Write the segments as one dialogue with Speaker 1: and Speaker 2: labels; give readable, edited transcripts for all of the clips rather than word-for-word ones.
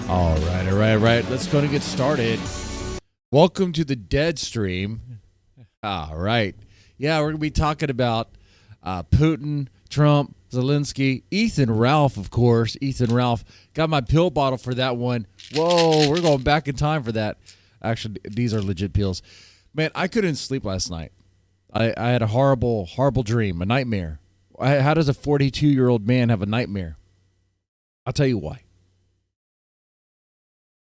Speaker 1: All right. Let's go and get started. Welcome to the DEADSTREAM. All right. Yeah, we're going to be talking about Putin, Trump, Zelensky, Ethan Ralph, of course. Ethan Ralph. Got my pill bottle for that one. Whoa, we're going back in time for that. Actually, these are legit pills. Man, I couldn't sleep last night. I had a horrible dream, a nightmare. How does a 42-year-old man have a nightmare? I'll tell you why.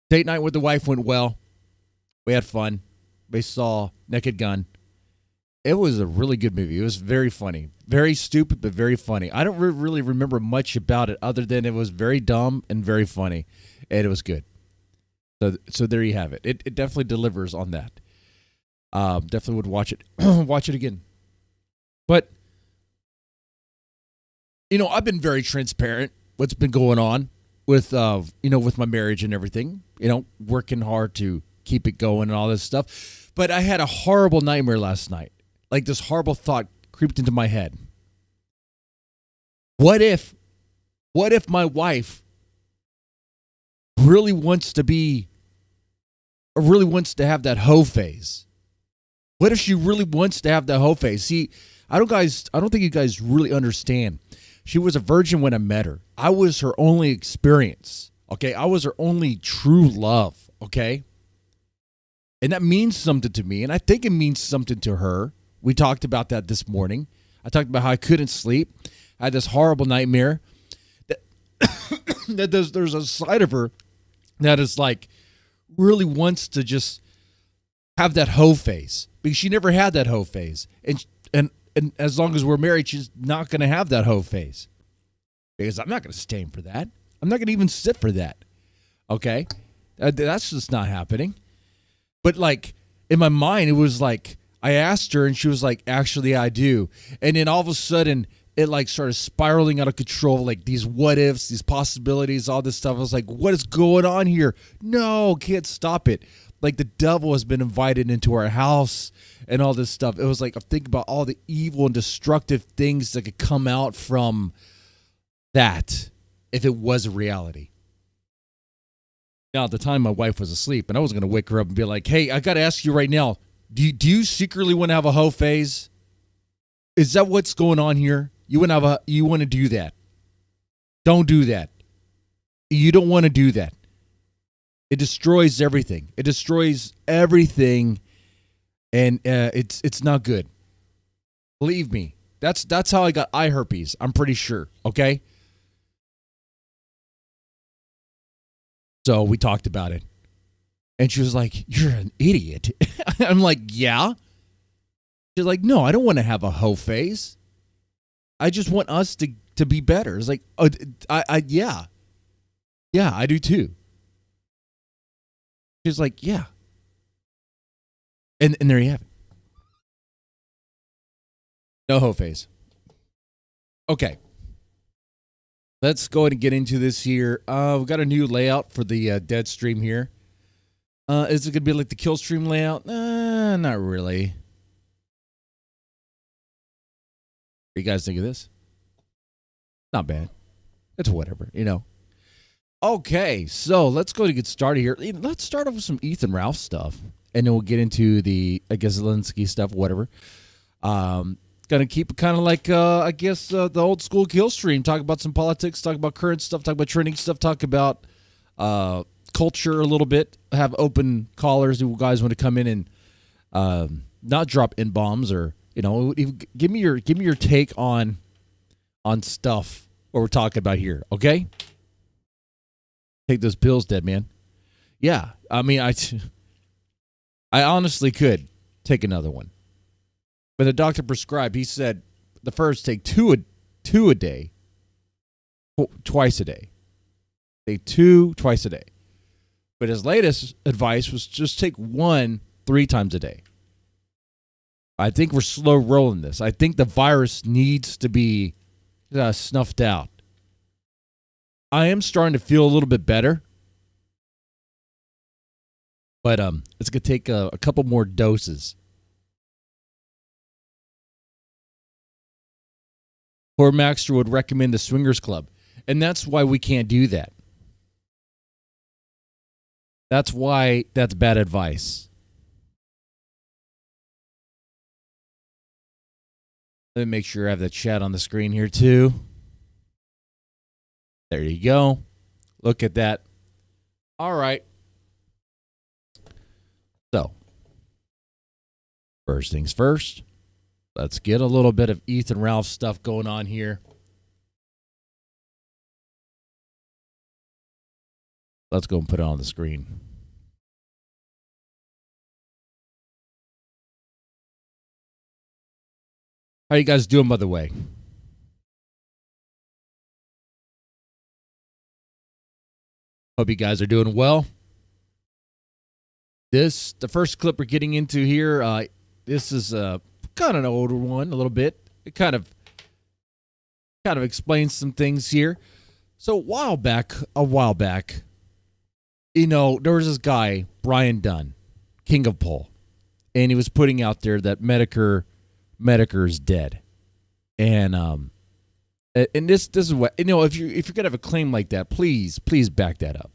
Speaker 1: Date night with the wife went well. We had fun. We saw Naked Gun. It was a really good movie. It was very funny. Very stupid, but very funny. I don't really remember much about it other than it was very dumb and very funny. And it was good. So there you have it. It definitely delivers on that. Definitely would watch it. Watch it again. But, I've been very transparent what's been going on with, with my marriage and everything. Working hard to keep it going and all this stuff. But I had a horrible nightmare last night. Like this horrible thought creeped into my head. What if my wife really wants to have that hoe phase? What if she really wants to have that hoe phase? See, I don't think you guys really understand. She was a virgin when I met her. I was her only experience. Okay, I was her only true love. Okay, and that means something to me, and I think it means something to her. We talked about that this morning. I talked about how I couldn't sleep. I had this horrible nightmare. That there's a side of her that is like really wants to just have that hoe phase because she never had that hoe phase, and as long as we're married, she's not going to have that hoe phase because I'm not going to stand for that. I'm not going to even sit for that. Okay, that's just not happening. But like in my mind, it was like I asked her and she was like, "Actually, I do." And then all of a sudden, it like started spiraling out of control. Like these what ifs, these possibilities, all this stuff. I was like, "What is going on here? No, can't stop it." Like the devil has been invited into our house and all this stuff. It was like I think about all the evil and destructive things that could come out from that if it was a reality. Now, at the time, my wife was asleep, and I was going to wake her up and be like, "Hey, I got to ask you right now, do you secretly want to have a hoe phase? Is that what's going on here? You want to do that? Don't do that. You don't want to do that. It destroys everything. It destroys everything, and it's not good. Believe me, that's how I got eye herpes. I'm pretty sure. Okay." So we talked about it. And she was like, "You're an idiot." I'm like, "Yeah." She's like, "No, I don't want to have a hoe phase. I just want us to be better." It's like, "Oh, yeah. Yeah, I do too." She's like, "Yeah." And there you have it. No hoe phase. Okay. Let's go ahead and get into this here. We've got a new layout for the DEADSTREAM here. Is it going to be like the kill stream layout? Not really. What do you guys think of this? Not bad. It's whatever, Okay, so let's go to get started here. Let's start off with some Ethan Ralph stuff, and then we'll get into the, Zelensky stuff, whatever. Gonna keep it kind of like, the old school kill stream. Talk about some politics, talk about current stuff, talk about trending stuff, talk about culture a little bit. Have open callers who guys want to come in and not drop in bombs or give me your take on stuff what we're talking about here. Okay, take those pills, dead man. Yeah, I mean I honestly could take another one. But the doctor prescribed, he said, the first take two a day, twice a day. Take two twice a day. But his latest advice was just take one 3 times a day. I think we're slow rolling this. I think the virus needs to be snuffed out. I am starting to feel a little bit better. But it's going to take a couple more doses. Or Maxter would recommend the Swingers Club. And that's why we can't do that. That's why that's bad advice. Let me make sure I have the chat on the screen here too. There you go. Look at that. All right. So, first things first, let's get a little bit of Ethan Ralph stuff going on here. Let's go and put it on the screen. How you guys doing, by the way? Hope you guys are doing well. The first clip we're getting into here, this is kind of an older one, a little bit. It kind of explains some things here. So a while back, you know, there was this guy, Brian Dunn, King of Pole, and he was putting out there that Medicare's dead, and this is what, you know, if you're gonna have a claim like that, please back that up.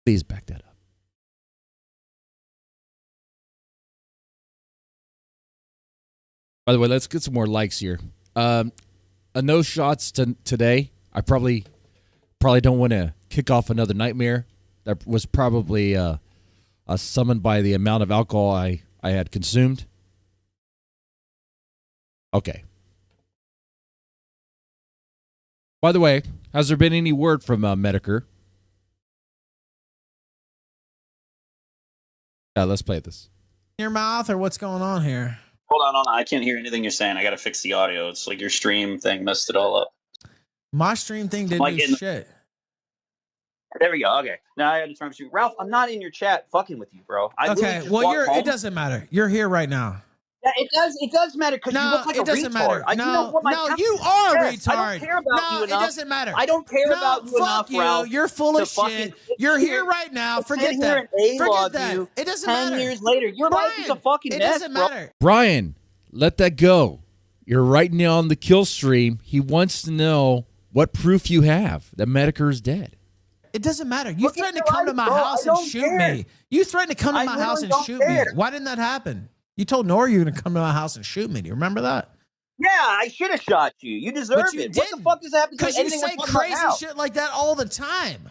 Speaker 1: Please back that up. By the way, let's get some more likes here. No shots today. I probably don't want to kick off another nightmare. That was probably summoned by the amount of alcohol I had consumed. Okay. By the way, has there been any word from Medicare? Let's play this.
Speaker 2: Your mouth, or what's going on here?
Speaker 3: Hold on. I can't hear anything you're saying. I got to fix the audio. It's like your stream thing messed it all up.
Speaker 2: My stream thing didn't do shit.
Speaker 3: There we go. Okay. Now I had to turn to Ralph. I'm not in your chat fucking with you, bro.
Speaker 2: Okay. Well, it doesn't matter. You're here right now.
Speaker 3: Yeah, it does matter because you look like a retard.
Speaker 2: Doesn't matter.
Speaker 3: No,
Speaker 2: you are a retard.
Speaker 3: I don't care about you enough.
Speaker 2: It doesn't matter.
Speaker 3: I don't care about you enough, Ralph.
Speaker 2: You're full of shit. You're here right now. Forget that. Forget that. It doesn't matter.
Speaker 3: 10 years later, your life is a fucking mess,
Speaker 2: It doesn't matter.
Speaker 1: Brian, let that go. You're right now on the kill stream. He wants to know what proof you have that Medicare is dead.
Speaker 2: It doesn't matter. You threatened to come to my house and shoot me. You threatened to come to my house and shoot me. Why didn't that happen? You told Nora you were going to come to my house and shoot me. Do you remember that?
Speaker 3: Yeah, I should have shot you. You deserve it. What the fuck does that have to do with anything?
Speaker 2: Because you say crazy shit like that all the time.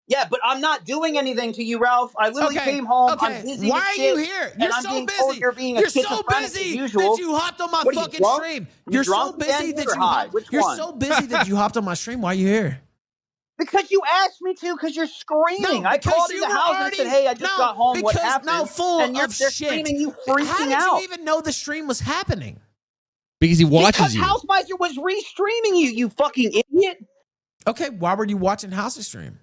Speaker 3: Yeah, but I'm not doing anything to you, Ralph. I literally came home. I'm busy.
Speaker 2: Why are you here? You're so busy. You're so busy that you hopped on my fucking stream. You're so busy that you hopped on my stream. Why are you here?
Speaker 3: Because you asked me to, because you're screaming. I called you the house and said, hey, I just got home. What happened?
Speaker 2: And you're screaming, you freaking out. How did you even know the stream was happening?
Speaker 1: Because he watches you.
Speaker 3: Because Hausmeister was re-streaming you, you fucking idiot.
Speaker 2: Okay, why were you watching House's stream?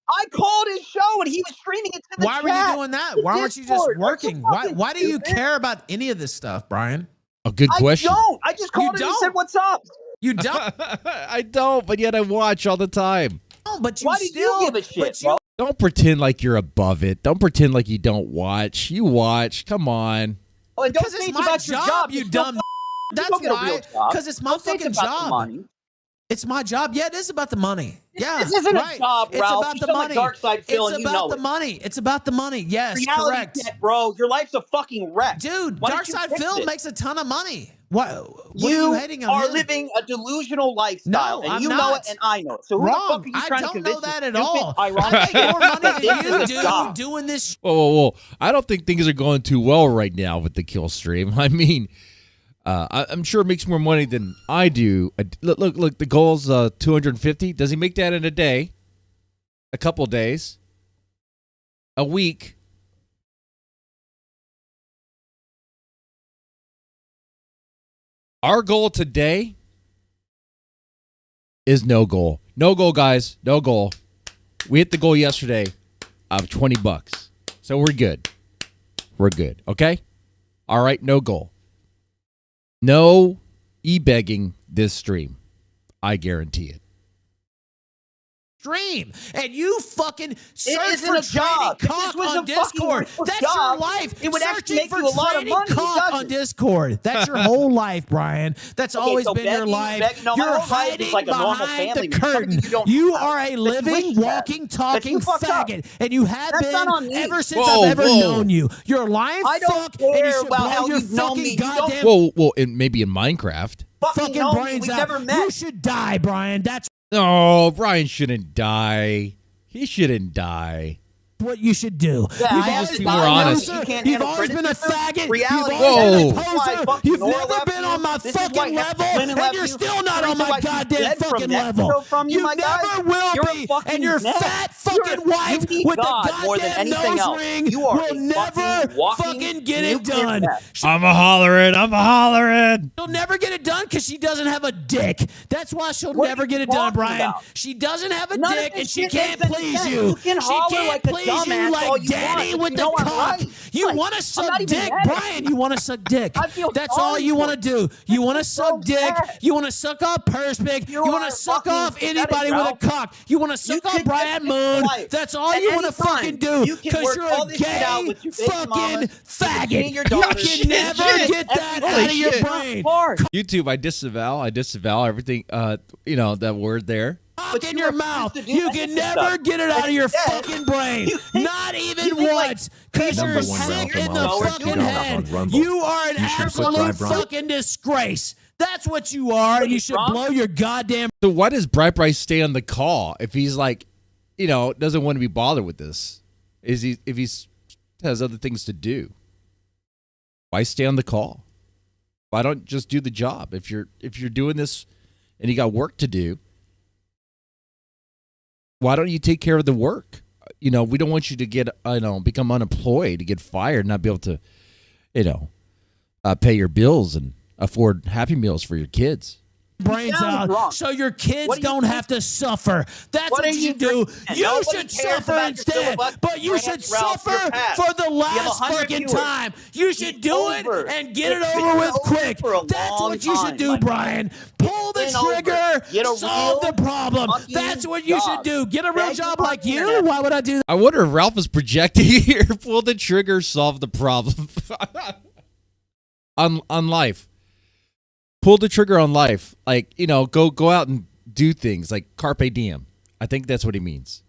Speaker 3: I called his show and he was streaming it to the chat.
Speaker 2: Why were you doing that? Why weren't you just working? Why do you care about any of this stuff, Brian?
Speaker 1: A good question.
Speaker 3: I don't. I just called him and said, what's up?
Speaker 2: You don't?
Speaker 1: I don't, but yet I watch all the time.
Speaker 2: No, but
Speaker 3: why do you give a shit, bro?
Speaker 1: Don't pretend like you're above it. Don't pretend like you don't watch. You watch. Come on.
Speaker 3: Oh, and don't say it's about your job,
Speaker 2: you dumb. That's why. Because it's my fucking job. It's my job. Yeah, it is about the money. Yeah,
Speaker 3: this isn't a job, Ralph.
Speaker 2: It's about the money.
Speaker 3: Dark side Phil,
Speaker 2: it's about the money. It's about the money. Yes,
Speaker 3: reality
Speaker 2: correct.
Speaker 3: Check, bro, your life's a fucking wreck.
Speaker 2: Dude, Dark Side Phil makes a ton of money. What are
Speaker 3: you
Speaker 2: hating on
Speaker 3: are
Speaker 2: him?
Speaker 3: Living a delusional lifestyle, and you know it, and I know it. So who the fuck are you trying to convince?
Speaker 2: I don't know that at all. I make more money than you do doing this.
Speaker 1: Whoa. I don't think things are going too well right now with the kill stream. I mean, I'm sure it makes more money than I do. Look. The goal's 250. Does he make that in a day? A couple days? A week? Our goal today is no goal. No goal, guys. No goal. We hit the goal yesterday of $20. So we're good. We're good. Okay? All right, no goal. No e-begging this stream. I guarantee it.
Speaker 2: stream, and you fucking search
Speaker 3: isn't
Speaker 2: for
Speaker 3: a job.
Speaker 2: trading
Speaker 3: If this
Speaker 2: cock
Speaker 3: was
Speaker 2: on
Speaker 3: a fucking
Speaker 2: Discord.
Speaker 3: real
Speaker 2: That's
Speaker 3: job,
Speaker 2: your life.
Speaker 3: it would actually
Speaker 2: Searching
Speaker 3: make
Speaker 2: for
Speaker 3: you a lot of
Speaker 2: trading
Speaker 3: money. It
Speaker 2: cock on
Speaker 3: doesn't.
Speaker 2: Discord. That's your whole life, Brian. That's always
Speaker 3: so
Speaker 2: been your
Speaker 3: begging,
Speaker 2: life.
Speaker 3: no, my
Speaker 2: You're
Speaker 3: whole life is
Speaker 2: hiding
Speaker 3: like a normal
Speaker 2: behind
Speaker 3: family
Speaker 2: the
Speaker 3: man.
Speaker 2: curtain.
Speaker 3: Something you don't
Speaker 2: You
Speaker 3: know
Speaker 2: are a
Speaker 3: that you
Speaker 2: living,
Speaker 3: wish you had,
Speaker 2: walking,
Speaker 3: that
Speaker 2: talking
Speaker 3: you fucked up.
Speaker 2: faggot, and you have
Speaker 3: That's not on
Speaker 2: been
Speaker 3: me.
Speaker 2: ever since I've ever known you. You're a lying
Speaker 3: I don't
Speaker 2: fuck, and you
Speaker 3: care
Speaker 2: should
Speaker 3: about
Speaker 2: blow
Speaker 3: how
Speaker 2: your
Speaker 3: you've known me.
Speaker 2: fucking
Speaker 3: You don't
Speaker 2: goddamn
Speaker 1: Well, maybe in Minecraft.
Speaker 2: fucking
Speaker 3: know me.
Speaker 2: brains
Speaker 3: We've
Speaker 2: out.
Speaker 3: never met.
Speaker 2: You should die, Brian. That's
Speaker 1: No, Brian shouldn't die. He shouldn't die.
Speaker 2: what you should do.
Speaker 3: Yeah,
Speaker 2: You've
Speaker 3: I
Speaker 2: always
Speaker 3: have to
Speaker 2: been
Speaker 1: be
Speaker 2: a
Speaker 1: more honest.
Speaker 2: loser.
Speaker 3: You can't
Speaker 2: You've
Speaker 3: handle
Speaker 2: always been a
Speaker 3: criticism.
Speaker 2: faggot.
Speaker 3: Reality
Speaker 2: You've always
Speaker 1: Whoa.
Speaker 2: been a
Speaker 3: This is why
Speaker 2: poser.
Speaker 3: fucking
Speaker 2: You've
Speaker 3: Nora
Speaker 2: never
Speaker 3: left
Speaker 2: been
Speaker 3: you.
Speaker 2: on my
Speaker 3: This is
Speaker 2: fucking
Speaker 3: why
Speaker 2: level,
Speaker 3: women
Speaker 2: and
Speaker 3: left
Speaker 2: you're
Speaker 3: you.
Speaker 2: still not
Speaker 3: The
Speaker 2: on
Speaker 3: reason
Speaker 2: my
Speaker 3: why she's
Speaker 2: goddamn
Speaker 3: dead from
Speaker 2: fucking
Speaker 3: Mexico
Speaker 2: level.
Speaker 3: from you, my guy.
Speaker 2: never will
Speaker 3: You're
Speaker 2: be,
Speaker 3: a fucking
Speaker 2: and your
Speaker 3: neck.
Speaker 2: fat fucking
Speaker 3: You
Speaker 2: wife
Speaker 3: need
Speaker 2: with
Speaker 3: God
Speaker 2: the
Speaker 3: more than
Speaker 2: goddamn
Speaker 3: anything
Speaker 2: nose
Speaker 3: else.
Speaker 2: ring
Speaker 3: You are
Speaker 2: will
Speaker 3: a
Speaker 2: never
Speaker 3: fucking walking
Speaker 2: fucking get it
Speaker 3: nuclear
Speaker 2: done.
Speaker 3: test.
Speaker 1: I'm a hollering.
Speaker 2: She'll never get it done because she doesn't have a dick. That's why she'll
Speaker 3: What are
Speaker 2: never
Speaker 3: you
Speaker 2: get it done,
Speaker 3: talking
Speaker 2: Brian.
Speaker 3: about?
Speaker 2: She doesn't have a
Speaker 3: None of
Speaker 2: dick,
Speaker 3: this
Speaker 2: and she
Speaker 3: shit
Speaker 2: can't
Speaker 3: makes any
Speaker 2: please
Speaker 3: sense.
Speaker 2: you.
Speaker 3: You can
Speaker 2: She
Speaker 3: holler
Speaker 2: can't
Speaker 3: like a
Speaker 2: please you
Speaker 3: dumbass all
Speaker 2: like
Speaker 3: you
Speaker 2: daddy
Speaker 3: want, but
Speaker 2: with
Speaker 3: you
Speaker 2: the
Speaker 3: know I'm
Speaker 2: cock.
Speaker 3: right.
Speaker 2: You
Speaker 3: Like,
Speaker 2: want to
Speaker 3: I'm
Speaker 2: suck
Speaker 3: not even
Speaker 2: dick,
Speaker 3: mad at
Speaker 2: Brian. You want to suck dick.
Speaker 3: I feel
Speaker 2: That's
Speaker 3: sorry
Speaker 2: all you
Speaker 3: for
Speaker 2: want to do. You want to suck
Speaker 3: so
Speaker 2: dick.
Speaker 3: sad.
Speaker 2: You want to suck off Perspic. You
Speaker 3: You
Speaker 2: want
Speaker 3: are
Speaker 2: to suck
Speaker 3: fucking
Speaker 2: off
Speaker 3: pathetic,
Speaker 2: anybody with a
Speaker 3: Ralph.
Speaker 2: cock. You want to suck off
Speaker 3: could
Speaker 2: Brian
Speaker 3: just be
Speaker 2: Moon.
Speaker 3: quiet.
Speaker 2: That's all
Speaker 3: At
Speaker 2: you want to
Speaker 3: any time,
Speaker 2: fucking do
Speaker 3: you can
Speaker 2: because
Speaker 3: work
Speaker 2: you're
Speaker 3: all
Speaker 2: a
Speaker 3: this shit out
Speaker 2: gay
Speaker 3: with your baby
Speaker 2: fucking
Speaker 3: mamas, with your
Speaker 2: faggot.
Speaker 3: daughters.
Speaker 2: You can never
Speaker 1: Shit.
Speaker 2: get that
Speaker 3: Holy
Speaker 2: out of your
Speaker 3: shit.
Speaker 2: brain.
Speaker 3: Hard.
Speaker 1: YouTube, I disavow everything. That word there.
Speaker 2: Cock in
Speaker 3: you
Speaker 2: your
Speaker 3: refuse
Speaker 2: mouth.
Speaker 3: to do
Speaker 2: You
Speaker 3: any
Speaker 2: can
Speaker 3: of
Speaker 2: never
Speaker 3: this stuff.
Speaker 2: get it out of your
Speaker 3: Instead,
Speaker 2: fucking brain.
Speaker 3: you think-
Speaker 2: Not
Speaker 3: you
Speaker 2: even
Speaker 3: think, like,
Speaker 2: once. Because
Speaker 3: people
Speaker 2: you're
Speaker 3: from
Speaker 2: sick
Speaker 3: Ralph
Speaker 2: in the
Speaker 3: Malone
Speaker 2: fucking
Speaker 3: doing
Speaker 2: head.
Speaker 4: on Rumble.
Speaker 2: You are an
Speaker 4: You should
Speaker 2: absolute
Speaker 4: subscribe, Brian.
Speaker 2: fucking disgrace. That's what you are, and you should
Speaker 3: drunk?
Speaker 2: blow your goddamn.
Speaker 1: So why does Bright stay on the call if he's like, doesn't want to be bothered with this? If he has other things to do? Why stay on the call? Why don't just do the job? If you're doing this and you got work to do, why don't you take care of the work? We don't want you to get become unemployed, to get fired, not be able to, pay your bills and afford Happy Meals for your kids.
Speaker 2: Brains out
Speaker 3: drunk.
Speaker 2: so your kids
Speaker 3: What do you
Speaker 2: don't
Speaker 3: think?
Speaker 2: have to suffer. That's
Speaker 3: What
Speaker 2: what
Speaker 3: are
Speaker 2: you
Speaker 3: you
Speaker 2: do.
Speaker 3: drinking?
Speaker 2: You
Speaker 3: Nobody
Speaker 2: should
Speaker 3: cares
Speaker 2: suffer
Speaker 3: about your
Speaker 2: instead,
Speaker 3: filibuster
Speaker 2: but you should
Speaker 3: rants, Ralph.
Speaker 2: suffer
Speaker 3: You're past.
Speaker 2: for the
Speaker 3: You have
Speaker 2: last
Speaker 3: 100
Speaker 2: fucking
Speaker 3: viewers.
Speaker 2: time. You should
Speaker 3: It's
Speaker 2: do
Speaker 3: over.
Speaker 2: it and get it
Speaker 3: It's
Speaker 2: over
Speaker 3: been
Speaker 2: with
Speaker 3: over
Speaker 2: quick.
Speaker 3: for a
Speaker 2: That's
Speaker 3: long
Speaker 2: what you should
Speaker 3: time,
Speaker 2: do,
Speaker 3: my
Speaker 2: Brian. Pull the
Speaker 3: It's been over.
Speaker 2: trigger.
Speaker 3: Get a
Speaker 2: Solve
Speaker 3: real
Speaker 2: the problem.
Speaker 3: fucking
Speaker 2: That's what you should
Speaker 3: job.
Speaker 2: do. Get a real
Speaker 3: Begging
Speaker 2: job
Speaker 3: on
Speaker 2: like
Speaker 3: the
Speaker 2: you.
Speaker 3: internet.
Speaker 2: Why would I do that?
Speaker 1: I wonder if Ralph is projecting here. Pull the trigger, solve the problem. on life. Pull the trigger on life. Like, go out and do things like carpe diem. I think that's what he means.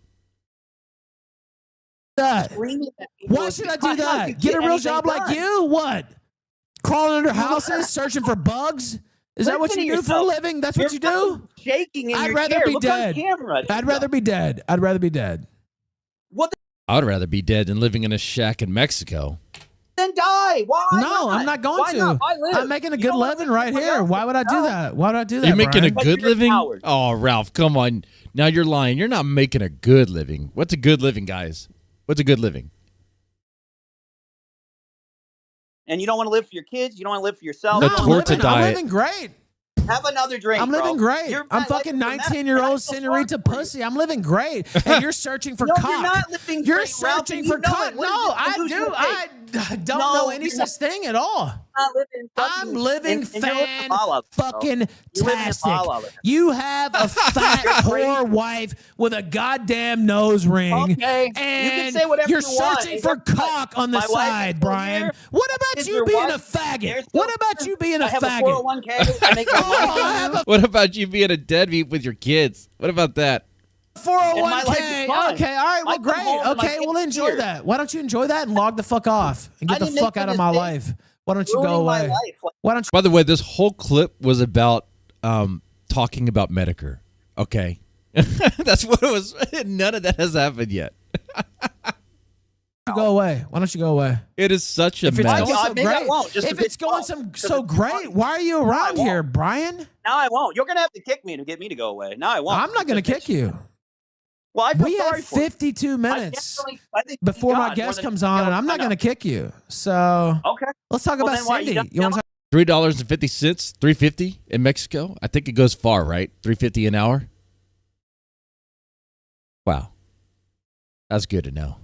Speaker 2: That.
Speaker 3: Screaming at people
Speaker 2: Why
Speaker 3: is
Speaker 2: should I
Speaker 3: because
Speaker 2: do
Speaker 3: you
Speaker 2: that? Get a real
Speaker 3: anything
Speaker 2: job like
Speaker 3: done.
Speaker 2: you? What? Crawling under houses, searching for bugs? Is that what
Speaker 3: Listen
Speaker 2: you
Speaker 3: to
Speaker 2: do for a
Speaker 3: yourself.
Speaker 2: living? That's
Speaker 3: You're
Speaker 2: what you do?
Speaker 3: Shaking in
Speaker 2: I'd
Speaker 3: your
Speaker 2: rather
Speaker 3: chair.
Speaker 2: be
Speaker 3: Look
Speaker 2: dead.
Speaker 3: on camera.
Speaker 2: I'd rather be dead. I'd rather be dead.
Speaker 3: What?
Speaker 1: I would rather be dead than living in a shack in Mexico.
Speaker 3: Then die. Why?
Speaker 2: No, I'm not going
Speaker 3: Why
Speaker 2: to.
Speaker 3: Not? Why live?
Speaker 2: I'm making a
Speaker 3: You
Speaker 2: good
Speaker 3: don't wanna
Speaker 2: living
Speaker 3: live
Speaker 2: right
Speaker 3: somewhere
Speaker 2: here.
Speaker 3: else.
Speaker 2: Why would I do
Speaker 3: No.
Speaker 2: that? Why would I do that?
Speaker 1: You're making a
Speaker 2: Brian?
Speaker 3: But
Speaker 1: good
Speaker 3: you're a
Speaker 1: living?
Speaker 3: coward.
Speaker 1: Oh, Ralph, come on. Now you're lying. You're not making a good living. What's a good living, guys? What's a good living?
Speaker 3: And you don't want to live for your kids. You don't want to live for yourself.
Speaker 1: No,
Speaker 3: You don't
Speaker 2: I'm
Speaker 3: wanna
Speaker 1: torta
Speaker 2: living,
Speaker 3: live-
Speaker 2: I'm
Speaker 1: diet.
Speaker 2: living great.
Speaker 3: Have another drink.
Speaker 2: I'm living
Speaker 3: bro.
Speaker 2: great.
Speaker 3: You're
Speaker 2: I'm
Speaker 3: my
Speaker 2: fucking
Speaker 3: life is a mess,
Speaker 2: 19-year-old
Speaker 3: and I feel
Speaker 2: senorita
Speaker 3: sorry for you.
Speaker 2: pussy. I'm living great. And you're searching for
Speaker 3: No,
Speaker 2: cock.
Speaker 3: you're not living
Speaker 2: You're
Speaker 3: great, Ralph,
Speaker 2: searching
Speaker 3: and
Speaker 2: for
Speaker 3: you know
Speaker 2: cock.
Speaker 3: it. What
Speaker 2: No,
Speaker 3: is
Speaker 2: I
Speaker 3: the
Speaker 2: do.
Speaker 3: delusion
Speaker 2: I don't
Speaker 3: No,
Speaker 2: know any
Speaker 3: you're
Speaker 2: such thing at all.
Speaker 3: Not living
Speaker 2: I'm
Speaker 3: fucking-
Speaker 2: living
Speaker 3: and you're living in La La Land, bro.
Speaker 2: fucking
Speaker 3: You're living in
Speaker 2: tastic.
Speaker 3: La La Land.
Speaker 2: You have a fat
Speaker 3: crazy.
Speaker 2: whore wife with a goddamn nose ring.
Speaker 3: Okay, you
Speaker 2: And
Speaker 3: can say whatever
Speaker 2: you're
Speaker 3: you want.
Speaker 2: searching
Speaker 3: And
Speaker 2: for
Speaker 3: guess what?
Speaker 2: cock on the
Speaker 3: My wife is
Speaker 2: side,
Speaker 3: still
Speaker 2: Brian.
Speaker 3: here.
Speaker 2: What about
Speaker 3: Is
Speaker 2: you
Speaker 3: your
Speaker 2: being a
Speaker 3: wife-
Speaker 2: faggot?
Speaker 3: They're still
Speaker 2: What about
Speaker 3: here.
Speaker 2: you being a
Speaker 3: I have
Speaker 2: faggot?
Speaker 3: a 401k. I make my
Speaker 2: Oh,
Speaker 3: money.
Speaker 2: I have a
Speaker 1: What about you being a deadbeat with your kids? What about that?
Speaker 2: 401k.
Speaker 3: And my life is fine.
Speaker 2: Okay, all right, well,
Speaker 3: I come
Speaker 2: great.
Speaker 3: home and my
Speaker 2: Okay,
Speaker 3: kids
Speaker 2: well,
Speaker 3: are
Speaker 2: enjoy
Speaker 3: here.
Speaker 2: that. Why don't you enjoy that and log the fuck off and
Speaker 3: I
Speaker 2: get the
Speaker 3: didn't make
Speaker 2: fuck
Speaker 3: the
Speaker 2: out of my
Speaker 3: mistake.
Speaker 2: life? Why don't you go
Speaker 3: Ruining my
Speaker 2: away?
Speaker 3: life. Like,
Speaker 2: Why don't you?
Speaker 1: By the way, this whole clip was about talking about Medicare. Okay. That's what it was. None of that has happened yet.
Speaker 2: Go away. Why don't you go away?
Speaker 1: It is such a
Speaker 2: If it's
Speaker 1: mess.
Speaker 2: going so
Speaker 3: maybe I
Speaker 2: great,
Speaker 3: won't, just
Speaker 2: if
Speaker 3: a
Speaker 2: it's
Speaker 3: bit
Speaker 2: going
Speaker 3: slow, 'cause
Speaker 2: so
Speaker 3: it's
Speaker 2: great,
Speaker 3: funny.
Speaker 2: why are you around
Speaker 3: won't.
Speaker 2: here, Brian?
Speaker 3: now I won't. You're gonna have to kick me to get me to go away. Now I won't.
Speaker 2: I'm not going to kick you.
Speaker 3: Well, I feel
Speaker 2: We
Speaker 3: sorry
Speaker 2: have
Speaker 3: for you.
Speaker 2: 52
Speaker 3: I
Speaker 2: minutes
Speaker 3: definitely- I think
Speaker 2: before my
Speaker 3: God
Speaker 2: guest
Speaker 3: more than
Speaker 2: comes
Speaker 3: anything
Speaker 2: on, and
Speaker 3: else.
Speaker 2: I'm
Speaker 3: I
Speaker 2: not
Speaker 3: know.
Speaker 2: going to kick you. So
Speaker 3: Okay.
Speaker 2: let's talk
Speaker 3: Well,
Speaker 2: about
Speaker 3: then why? You
Speaker 2: Cindy.
Speaker 3: don't-
Speaker 2: You want to talk?
Speaker 1: $3.50, $3.50 in Mexico. I think it goes far, right? $3.50 an hour. Wow, that's good to know.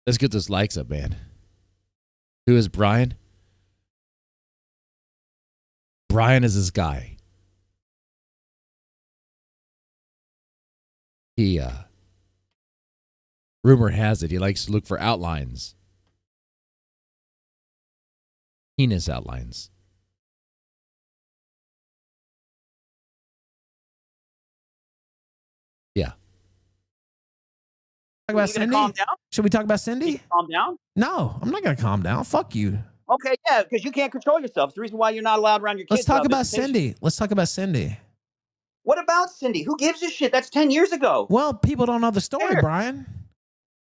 Speaker 1: Let's get those likes up, man. Who is Brian? Brian is this guy. He, rumor has it, he likes to look for outlines. Penis outlines. Yeah.
Speaker 2: Talk about Cindy?
Speaker 3: Calm down?
Speaker 2: Should we talk about Cindy?
Speaker 3: Calm down?
Speaker 2: No, I'm not going to calm down. Fuck you.
Speaker 3: Okay, yeah, because you can't control yourself. It's the reason why you're not allowed around your kids.
Speaker 2: Let's talk about Cindy. Let's talk about Cindy.
Speaker 3: What about Cindy? Who gives a shit? That's 10 years ago.
Speaker 2: Well, people don't know the story, Brian.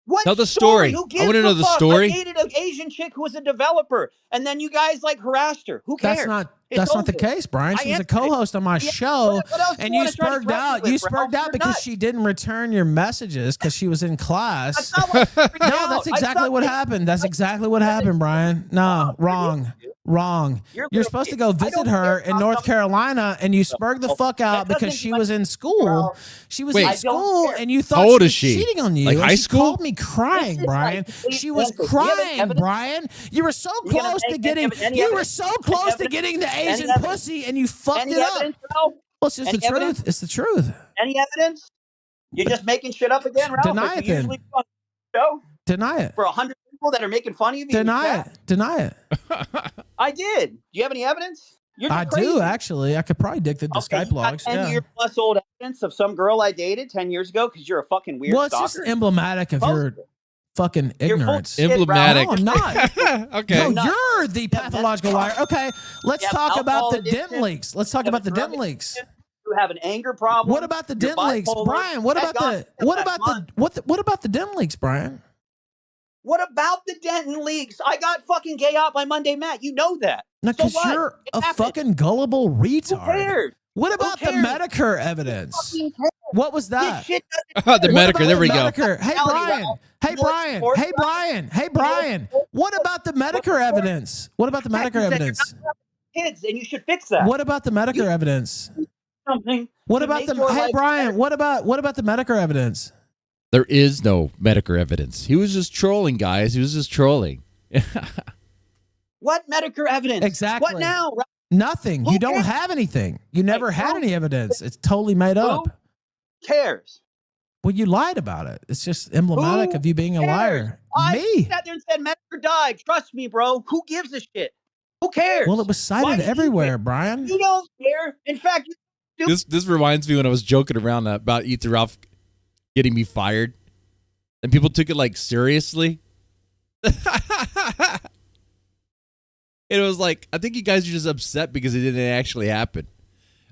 Speaker 3: What?
Speaker 1: Tell the story.
Speaker 3: Who gives
Speaker 1: I want to know the story.
Speaker 3: I dated an Asian chick who was a developer, and then you guys like harassed her. Who cares?
Speaker 2: That's not the case, Brian. She was a co-host on my show, and you spurred out. You spurred out because she didn't return your messages because she was in class.
Speaker 3: That's not what
Speaker 2: No, that's exactly what happened. That's exactly what happened, Brian. No, wrong. Wrong. You're supposed to go visit her in North Carolina, and you spurred the fuck out because she was in school. She was in school, and you thought she was cheating on you.
Speaker 1: Like high school?
Speaker 2: She called me crying, Brian. She was crying, Brian. You were so close to getting. You were so close to getting the Asian pussy, and you fucked it up. Well, it's just the truth. It's the truth.
Speaker 3: Any evidence? You're just making shit up again, Ralph?
Speaker 2: Deny it, then. Deny it.
Speaker 3: For 100 people that are making fun of you?
Speaker 2: Deny it. Deny it.
Speaker 3: I did. Do you have any evidence?
Speaker 2: I do, actually. I could probably dig the Skype logs.
Speaker 3: 10 year plus old evidence of some girl I dated 10 years ago because you're a fucking weird stalker?
Speaker 2: Well, it's just emblematic of your fucking ignorance.
Speaker 1: Emblematic.
Speaker 2: No, I'm not.
Speaker 1: Okay.
Speaker 2: No, you're the pathological liar. Okay, let's talk about the dent leaks. Let's talk about the dent leaks.
Speaker 3: You have an anger problem.
Speaker 2: What about the dent leaks, Brian? What about the dent leaks, Brian?
Speaker 3: What about the Denton leaks? I got fucking gay out by Monday, Matt. You know that.
Speaker 2: No, because you're a fucking gullible retard.
Speaker 3: Who cares?
Speaker 2: What about the Medicare evidence? What was that?
Speaker 1: The Medicare. There we go.
Speaker 2: Hey, Brian. Hey, Brian. Hey, Brian. Hey, Brian. What about the Medicare evidence? What about the Medicare evidence?
Speaker 3: Kids, and you should fix that.
Speaker 2: What about the Medicare evidence? What about the? Hey, Brian. What about the Medicare evidence?
Speaker 1: There is no Medicare evidence. He was just trolling, guys. He was just trolling.
Speaker 3: What Medicare evidence?
Speaker 2: Exactly.
Speaker 3: What now?
Speaker 2: Nothing. You don't have anything. You never had any evidence. It's totally made up.
Speaker 3: Who cares?
Speaker 2: Well, you lied about it. It's just emblematic of you being a liar.
Speaker 3: I sat there and said Medicare died. Trust me, bro. Who gives a shit? Who cares?
Speaker 2: Well, it was cited everywhere, Brian.
Speaker 3: You don't care. In fact,
Speaker 1: this reminds me when I was joking around about Ethan Ralph getting me fired, and people took it like seriously. It was like, I think you guys are just upset because it didn't actually happen.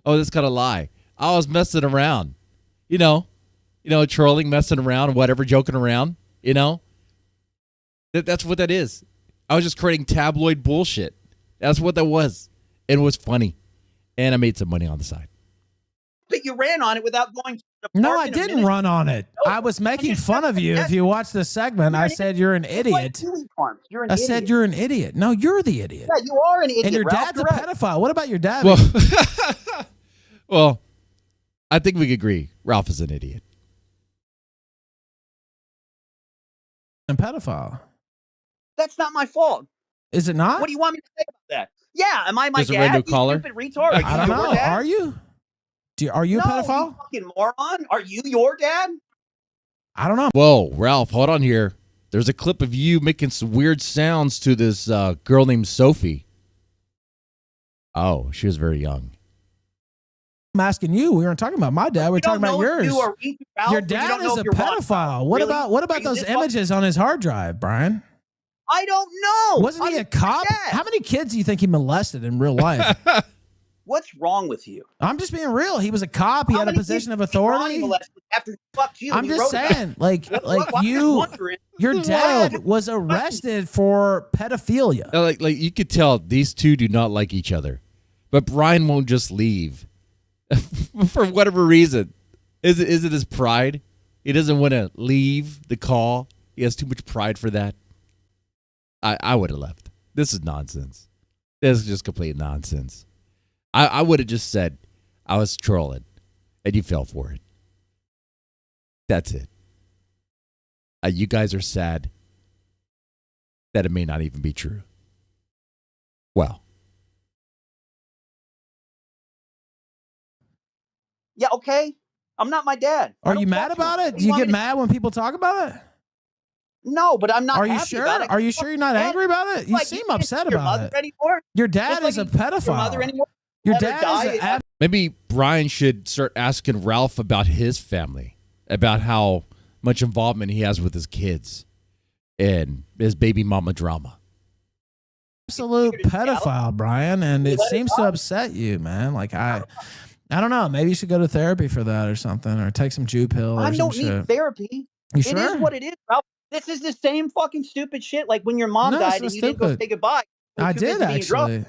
Speaker 1: Oh, that's kind of lie. I was messing around, you know, trolling, messing around, whatever, joking around, you know. That's what that is. I was just creating tabloid bullshit. That's what that was. It was funny, and I made some money on the side.
Speaker 3: But you ran on it without going to the
Speaker 2: No, I didn't run on it. I was making fun of you. If you watch the segment, I said you're an idiot. I said you're an idiot. No, you're the idiot.
Speaker 3: Yeah, you are an idiot.
Speaker 2: And your dad's a pedophile. What about your dad?
Speaker 1: Well, I think we could agree. Ralph is an idiot.
Speaker 2: And pedophile.
Speaker 3: That's not my fault.
Speaker 2: Is it not?
Speaker 3: What do you want me to say about that? Yeah, am I my
Speaker 1: There's
Speaker 3: dad?
Speaker 1: A radio caller?
Speaker 3: Stupid retard.
Speaker 2: I don't know. Are you? Are you a pedophile?
Speaker 3: You fucking moron. Are you your dad?
Speaker 2: I don't know.
Speaker 1: Whoa, Ralph, hold on here. There's a clip of you making some weird sounds to this girl named Sophie. Oh, she was very young.
Speaker 2: I'm asking you. We weren't talking about my dad. We're talking about yours. Your dad is a pedophile. What about those images on his hard drive, Brian?
Speaker 3: I don't know.
Speaker 2: Wasn't he a cop? How many kids do you think he molested in real life?
Speaker 3: What's wrong with you?
Speaker 2: I'm just being real. He was a cop. He had a position of authority.
Speaker 3: After he fucked you,
Speaker 2: I'm just saying, your dad was arrested for pedophilia.
Speaker 1: Like you could tell these two do not like each other, but Brian won't just leave for whatever reason. Is it his pride? He doesn't want to leave the call. He has too much pride for that. I would have left. This is nonsense. This is just complete nonsense. I would have just said I was trolling, and you fell for it. That's it. You guys are sad that it may not even be true. Well.
Speaker 3: Yeah, okay. I'm not my dad.
Speaker 2: Are you mad about it? Do you get mad when people talk about it?
Speaker 3: No, but I'm not.
Speaker 2: Are you sure? Are you sure you're not angry about it? You seem upset about it.
Speaker 3: Anymore.
Speaker 2: Your dad is a pedophile. Your dad is
Speaker 1: maybe Brian should start asking Ralph about his family, about how much involvement he has with his kids and his baby mama drama.
Speaker 2: Absolute pedophile, Brian, and it seems to upset you, man. Like I don't know. Maybe you should go to therapy for that or something, or take some Jew pill.
Speaker 3: I don't need therapy.
Speaker 2: You sure?
Speaker 3: It is what it is, Ralph. This is the same fucking stupid shit. Like when your mom died and you didn't go say goodbye.
Speaker 2: I did actually.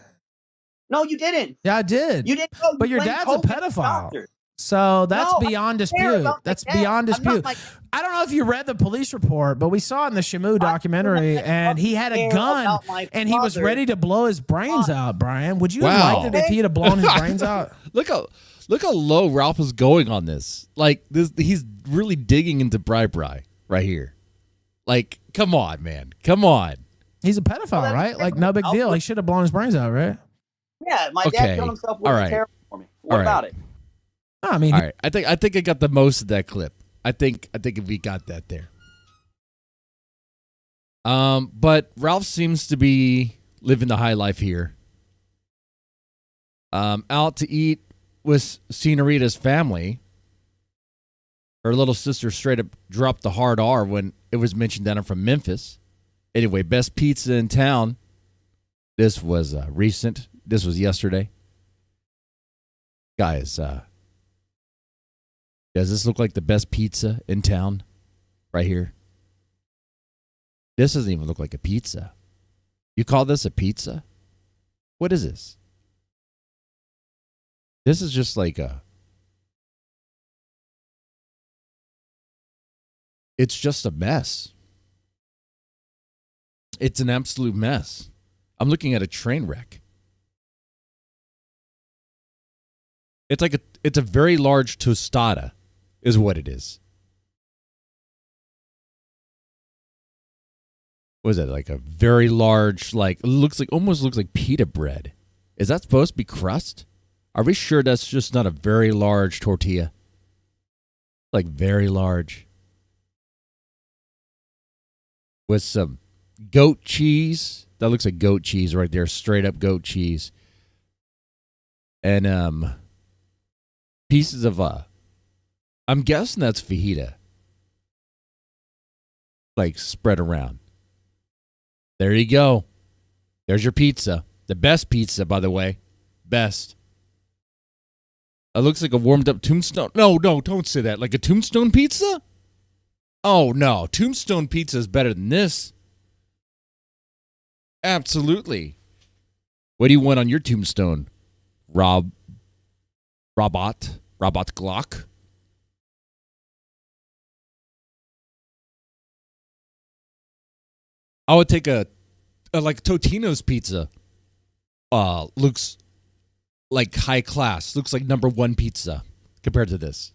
Speaker 3: No, you didn't.
Speaker 2: Yeah, I did.
Speaker 3: You didn't go.
Speaker 2: But your dad's a pedophile. So that's beyond dispute. That's beyond dispute. I don't know if you read the police report, but we saw it in the Shamu documentary, and he had a gun, and he was ready to blow his brains out, Brian. Would you have liked it if he had blown his brains out?
Speaker 1: Look how low Ralph is going on this. Like this, he's really digging into Bri right here. Like, come on, man. Come on.
Speaker 2: He's a pedophile, right? Like, no big deal. He should have blown his brains out, right?
Speaker 3: Yeah, my dad killed himself with a terror for me. What about it?
Speaker 2: I mean,
Speaker 1: all right. I think I got the most of that clip. I think if we got that there. But Ralph seems to be living the high life here. Out to eat with Senorita's family. Her little sister straight up dropped the hard R when it was mentioned that I'm from Memphis. Anyway, best pizza in town. This was recent. This was yesterday. Guys, does this look like the best pizza in town? Right here. This doesn't even look like a pizza. You call this a pizza? What is this? This is just like a... It's just a mess. It's an absolute mess. I'm looking at a train wreck. It's a very large tostada, is what it is. What is that? Like a very large, like almost looks like pita bread. Is that supposed to be crust? Are we sure that's just not a very large tortilla? Like very large. With some goat cheese. That looks like goat cheese right there. Straight up goat cheese. And pieces of I'm guessing that's fajita. Like spread around. There you go. There's your pizza. The best pizza, by the way. Best. It looks like a warmed up tombstone. No, don't say that. Like a tombstone pizza? Oh, no. Tombstone pizza is better than this. Absolutely. What do you want on your tombstone? Robot Glock? I would take a like Totino's pizza. Looks like high class. Looks like number one pizza compared to this.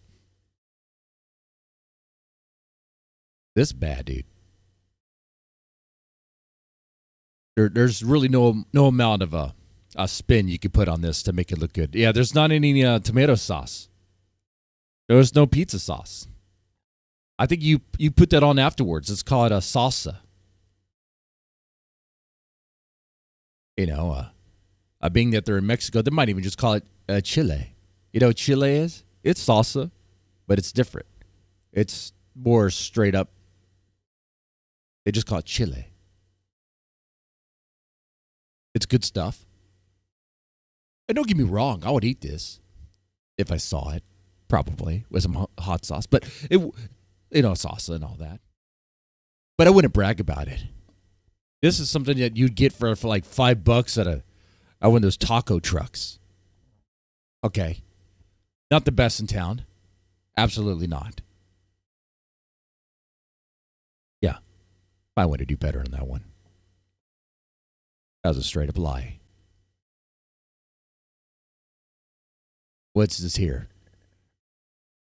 Speaker 1: This bad, dude. There's really no amount of a spin you could put on this to make it look good. Yeah, there's not any tomato sauce. There's no pizza sauce. I think you put that on afterwards. It's called a salsa. You know, being that they're in Mexico, they might even just call it chile. You know what chile is? It's salsa, but it's different. It's more straight up. They just call it chile. It's good stuff. And don't get me wrong, I would eat this if I saw it, probably, with some hot sauce. But, salsa and all that. But I wouldn't brag about it. This is something that you'd get for like $5 at one of those taco trucks. Okay. Not the best in town. Absolutely not. Yeah. I want to do better on that one. That was a straight up lie. What's this here?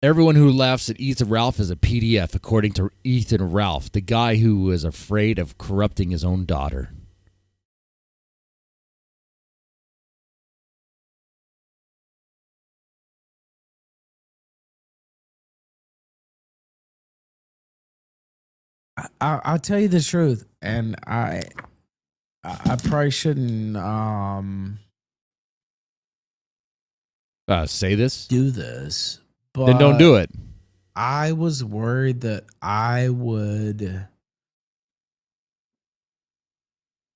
Speaker 1: Everyone who laughs at Ethan Ralph is a PDF, according to Ethan Ralph, the guy who is afraid of corrupting his own daughter.
Speaker 2: I'll tell you the truth, and I probably shouldn't
Speaker 1: Say this?
Speaker 2: do this, but
Speaker 1: Then don't do it.
Speaker 2: I was worried that I would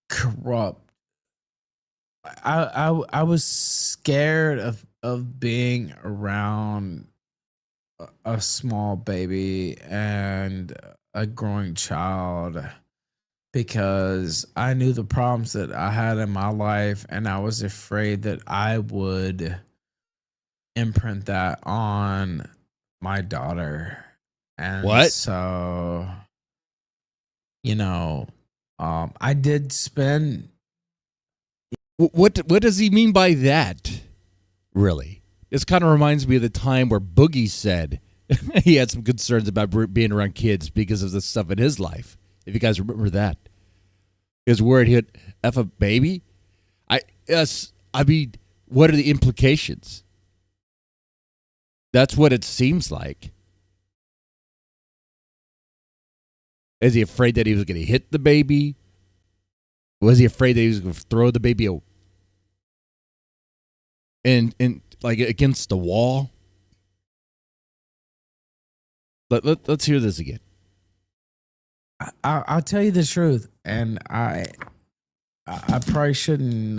Speaker 2: corrupt. I was scared of being around a small baby and a growing child because I knew the problems that I had in my life, and I was afraid that I would imprint that on my daughter. And
Speaker 1: What?
Speaker 2: so, I did spend.
Speaker 1: What does he mean by that? Really? This kind of reminds me of the time where Boogie said he had some concerns about being around kids because of the stuff in his life. If you guys remember that. He was worried he'd F a baby. I mean, what are the implications? That's what it seems like. Is he afraid that he was going to hit the baby? Was he afraid that he was going to throw the baby and like against the wall? Let's hear this again.
Speaker 2: I'll tell you the truth, and I probably shouldn't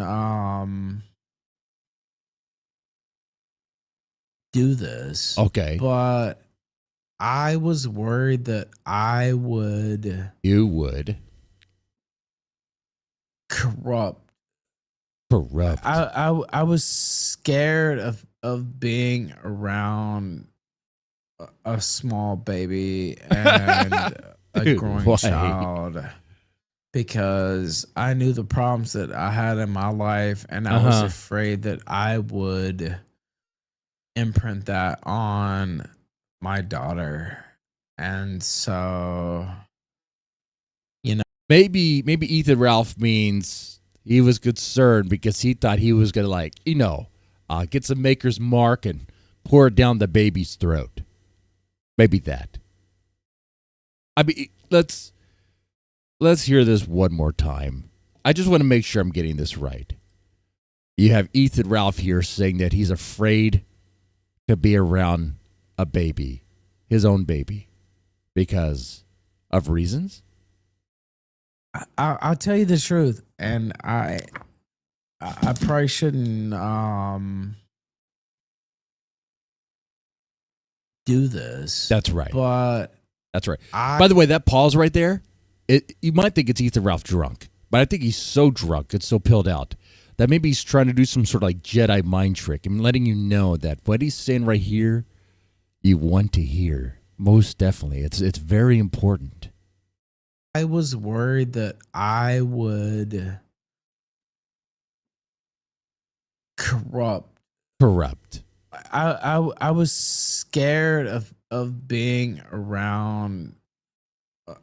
Speaker 2: do this.
Speaker 1: Okay.
Speaker 2: But I was worried that I would.
Speaker 1: You would.
Speaker 2: Corrupt.
Speaker 1: I
Speaker 2: was scared of being around a small baby and a growing child because I knew the problems that I had in my life, and I was afraid that I would imprint that on my daughter. And so,
Speaker 1: maybe Ethan Ralph means he was concerned because he thought he was going to get some Maker's Mark and pour it down the baby's throat. Maybe that. I mean, let's hear this one more time. I just want to make sure I'm getting this right. You have Ethan Ralph here saying that he's afraid to be around a baby, his own baby, because of reasons?
Speaker 2: I'll tell you the truth, and I probably shouldn't do this.
Speaker 1: That's right.
Speaker 2: But
Speaker 1: that's right. By the way, that pause right there, you might think it's Ethan Ralph drunk, but I think he's so drunk, it's so pilled out, that maybe he's trying to do some sort of like Jedi mind trick and letting you know that what he's saying right here, you want to hear. Most definitely. It's very important.
Speaker 2: I was worried that I would corrupt. I was scared of being around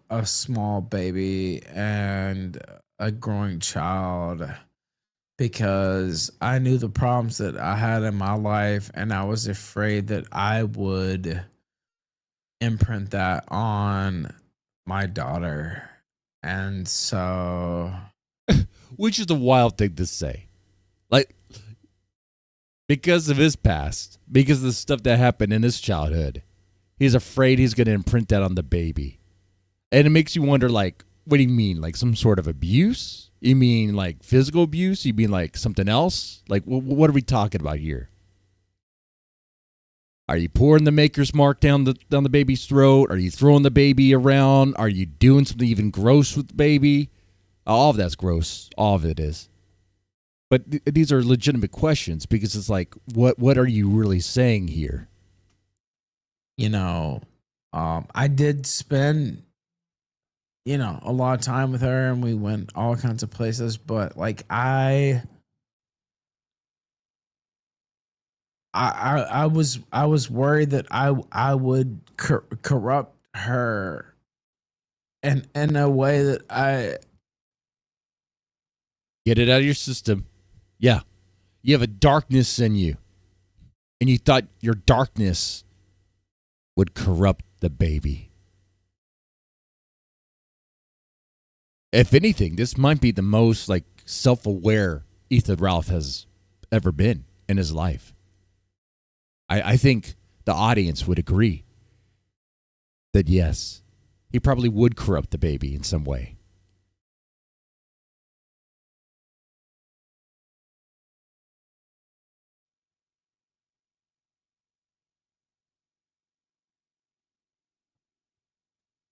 Speaker 2: a small baby and a growing child because I knew the problems that I had in my life, and I was afraid that I would imprint that on my daughter. And so,
Speaker 1: which is a wild thing to say, like, because of his past, because of the stuff that happened in his childhood, he's afraid he's going to imprint that on the baby. And it makes you wonder, like, what do you mean? Like some sort of abuse? You mean like physical abuse? You mean like something else? Like, what are we talking about here? Are you pouring the Maker's Mark down the baby's throat? Are you throwing the baby around? Are you doing something even gross with the baby? All of that's gross. All of it is. But these are legitimate questions because it's like, what are you really saying here?
Speaker 2: I did spend, a lot of time with her, and we went all kinds of places, but like I was worried that I would corrupt her in a way that I
Speaker 1: get it out of your system. Yeah, you have a darkness in you, and you thought your darkness would corrupt the baby. If anything, this might be the most like self-aware Ethan Ralph has ever been in his life. I think the audience would agree that yes, he probably would corrupt the baby in some way.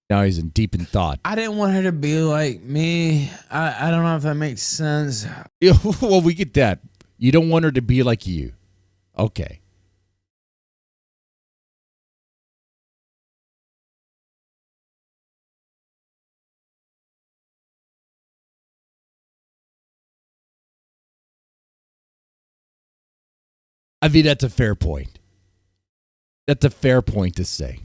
Speaker 1: Now he's in deep in thought.
Speaker 2: I didn't want her to be like me. I don't know if that makes sense.
Speaker 1: Yeah, well, we get that. You don't want her to be like you. Okay. I mean, that's a fair point. That's a fair point to say.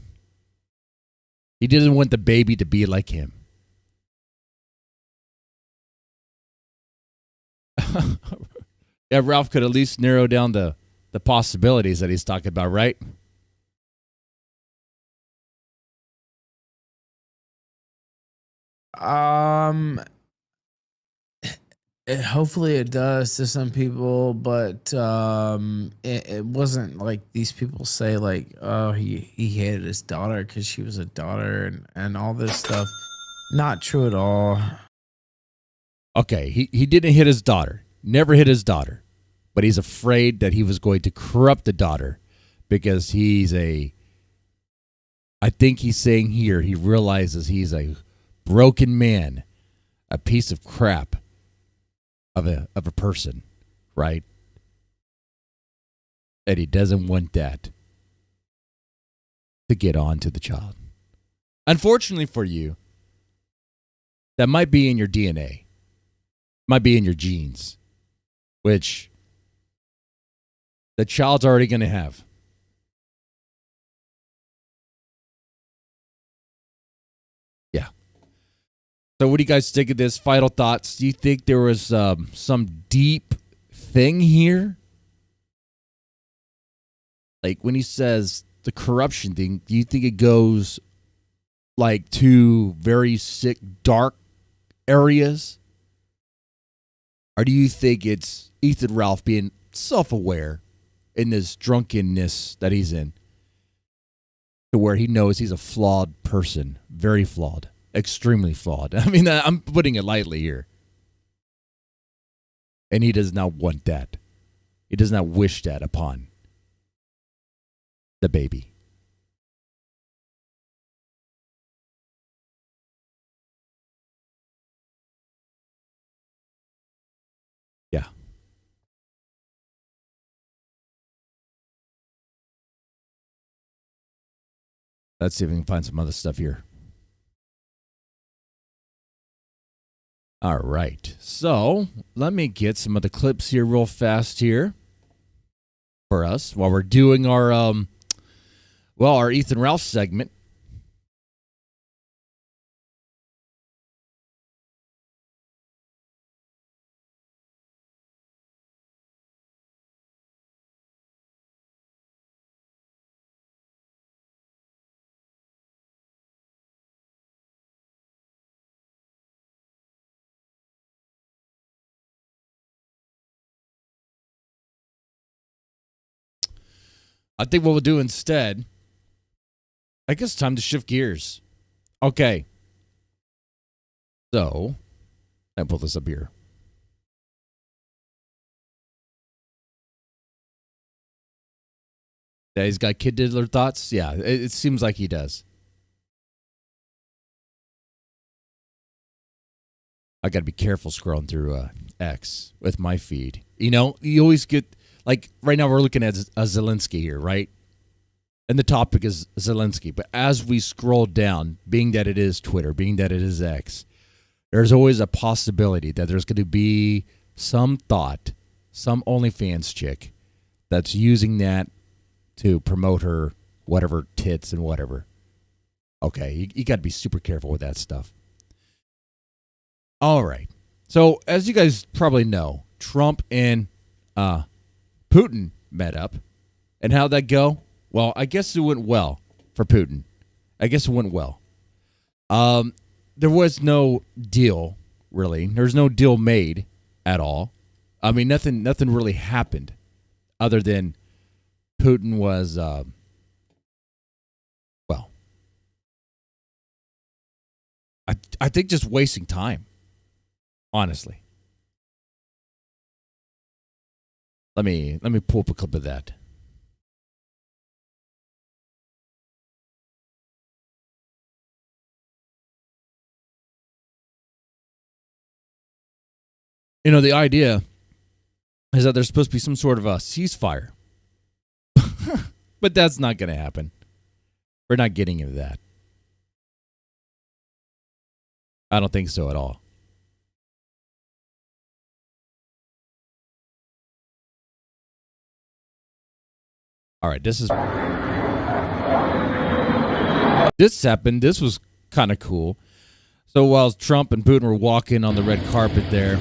Speaker 1: He doesn't want the baby to be like him. Yeah, Ralph could at least narrow down the possibilities that he's talking about, right?
Speaker 2: Hopefully it does to some people, but it wasn't like these people say like, oh, he hated his daughter because she was a daughter and all this stuff. Not true at all.
Speaker 1: Okay, he didn't hit his daughter. Never hit his daughter. But he's afraid that he was going to corrupt the daughter because I think he's saying here, he realizes he's a broken man, a piece of crap of a person, right? And he doesn't want that to get on to the child. Unfortunately for you, that might be in your DNA, might be in your genes, which the child's already going to have. Yeah. So what do you guys think of this? Final thoughts. Do you think there was some deep thing here? Like when he says the corruption thing, do you think it goes like to very sick, dark areas? Or do you think it's Ethan Ralph being self-aware in this drunkenness that he's in, to where he knows he's a flawed person, very flawed, extremely flawed? I mean, I'm putting it lightly here. And he does not want that. He does not wish that upon the baby. Yeah. Let's see if we can find some other stuff here. All right. So let me get some of the clips here real fast here for us while we're doing our our Ethan Ralph segment. I think what we'll do instead, I guess it's time to shift gears. Okay. So, I pull this up here. Yeah, he's got Kid Diddler thoughts? Yeah, it seems like he does. I got to be careful scrolling through X with my feed. You know, you always get, like, right now we're looking at Zelensky here, right? And the topic is Zelensky. But as we scroll down, being that it is Twitter, being that it is X, there's always a possibility that there's going to be some thought, some OnlyFans chick that's using that to promote her whatever tits and whatever. Okay, you got to be super careful with that stuff. All right. So, as you guys probably know, Trump and Putin met up. And how'd that go? Well, I guess it went well for Putin. I guess it went well. There was no deal really. There's no deal made at all. I mean, nothing really happened other than Putin was, I think just wasting time, honestly. Let me pull up a clip of that. You know, the idea is that there's supposed to be some sort of a ceasefire. But that's not going to happen. We're not getting into that. I don't think so at all. All right, this happened. This was kind of cool. So while Trump and Putin were walking on the red carpet there,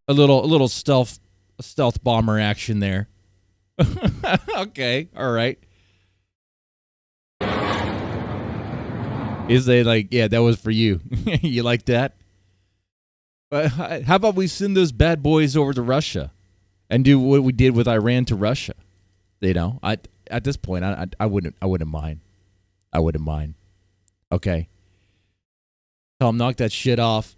Speaker 1: a little stealth bomber action there. Okay, all right. Is they like, yeah, that was for you. You like that? But how about we send those bad boys over to Russia and do what we did with Iran to Russia? You know, at this point, I wouldn't mind. I wouldn't mind. Okay. Tell them, knock that shit off.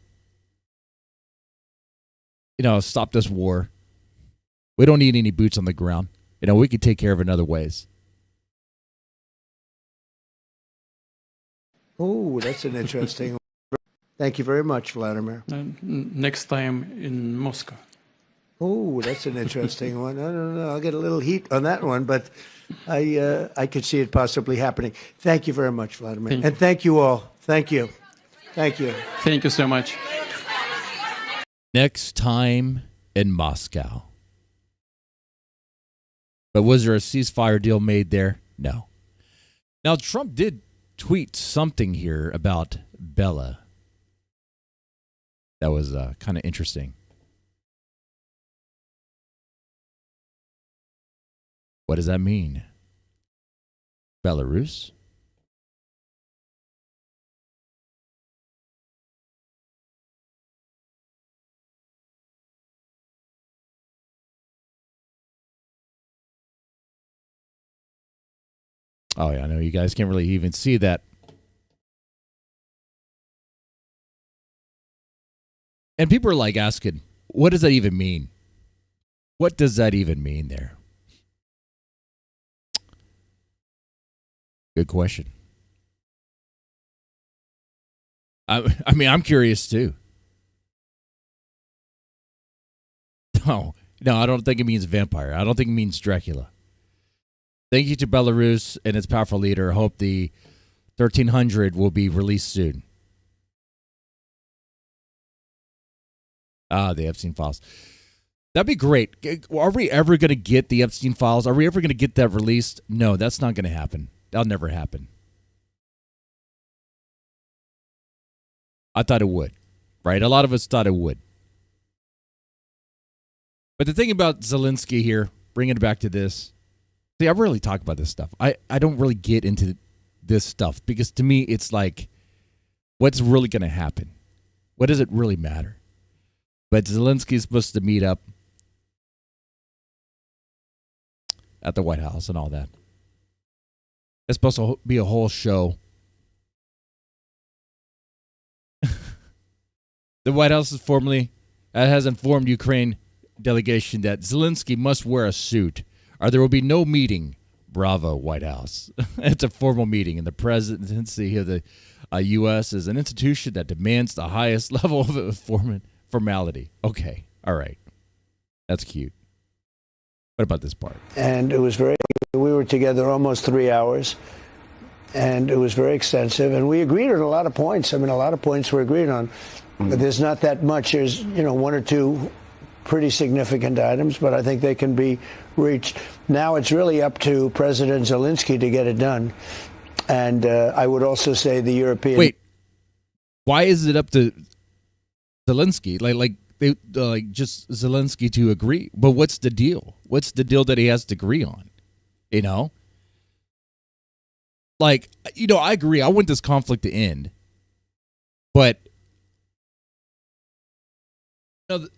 Speaker 1: You know, stop this war. We don't need any boots on the ground. You know, we can take care of it in other ways.
Speaker 4: Oh, that's an interesting one. Thank you very much, Vladimir.
Speaker 5: Next time in Moscow.
Speaker 4: Oh, that's an interesting one. I don't know. I'll get a little heat on that one, but I could see it possibly happening. Thank you very much, Vladimir. And thank you all. Thank you. Thank you.
Speaker 5: Thank you so much.
Speaker 1: Next time in Moscow. But was there a ceasefire deal made there? No. Now, Trump did tweet something here about Bella. That was kind of interesting. What does that mean? Belarus? Oh, yeah, I know you guys can't really even see that. And people are like asking, what does that even mean? What does that even mean there? Good question. I mean, I'm curious too. No, I don't think it means vampire. I don't think it means Dracula. Thank you to Belarus and its powerful leader. I hope the 1300 will be released soon. The Epstein files. That'd be great. Are we ever going to get the Epstein files? Are we ever going to get that released? No, that's not going to happen. That'll never happen. I thought it would, right? A lot of us thought it would. But the thing about Zelensky here, bringing it back to this, see, I rarely talk about this stuff. I don't really get into this stuff because to me, it's like, what's really going to happen? What does it really matter? But Zelensky is supposed to meet up at the White House and all that. It's supposed to be a whole show. The White House has informed Ukraine delegation that Zelensky must wear a suit or there will be no meeting. Bravo, White House. It's a formal meeting, and the presidency of the U.S. is an institution that demands the highest level of formality. Okay, all right. That's cute. What about this part?
Speaker 4: And it was we were together almost 3 hours, and it was very extensive, and we agreed on a lot of points. I mean, a lot of points were agreed on. But there's not that much. There's, one or two pretty significant items, but I think they can be reached. Now it's really up to President Zelensky to get it done. And I would also say the European...
Speaker 1: Wait, why is it up to Zelensky? Like they like just Zelensky to agree. But what's the deal? What's the deal that he has to agree on? You know, like, you know, I agree. I want this conflict to end, but you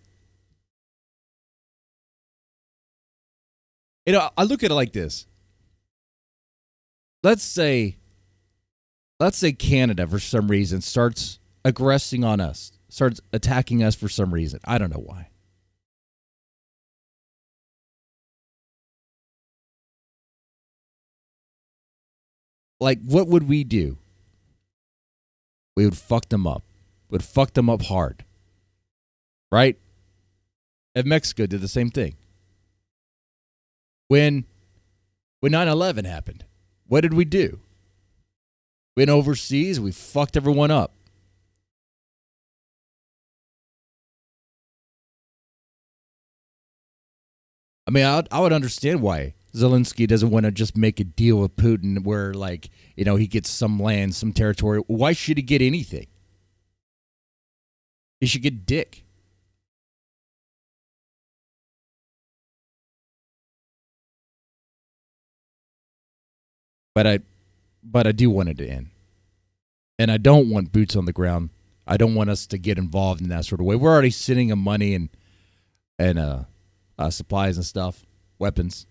Speaker 1: know, I look at it like this. Let's say Canada for some reason starts aggressing on us, starts attacking us for some reason. I don't know why. Like, what would we do? We would fuck them up. Would fuck them up hard. Right? And Mexico did the same thing. When 9/11 happened, what did we do? Went overseas, we fucked everyone up. I mean, I would understand why Zelensky doesn't want to just make a deal with Putin where, like, you know, he gets some land, some territory. Why should he get anything? He should get dick. But I do want it to end. And I don't want boots on the ground. I don't want us to get involved in that sort of way. We're already sending them money and supplies and stuff, weapons.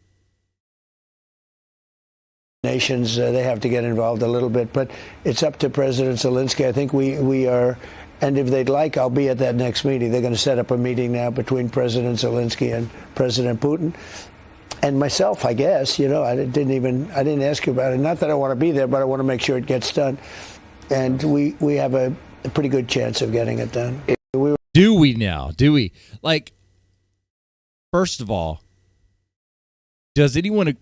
Speaker 4: Nations, they have to get involved a little bit, but it's up to President Zelensky. I think we are, and if they'd like, I'll be at that next meeting. They're going to set up a meeting now between President Zelensky and President Putin. And myself, I guess, you know, I didn't ask you about it. Not that I want to be there, but I want to make sure it gets done. And we have a pretty good chance of getting it done.
Speaker 1: Do we now? Do we? Like, first of all, does anyone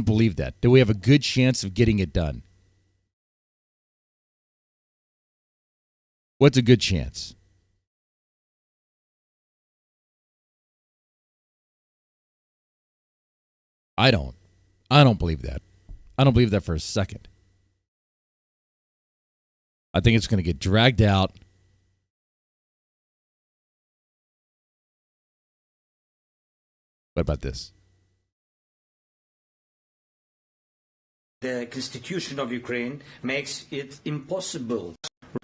Speaker 1: believe that? Do we have a good chance of getting it done? What's a good chance? I don't believe that. I don't believe that for a second. I think it's going to get dragged out. What about this?
Speaker 6: The constitution of Ukraine makes it impossible.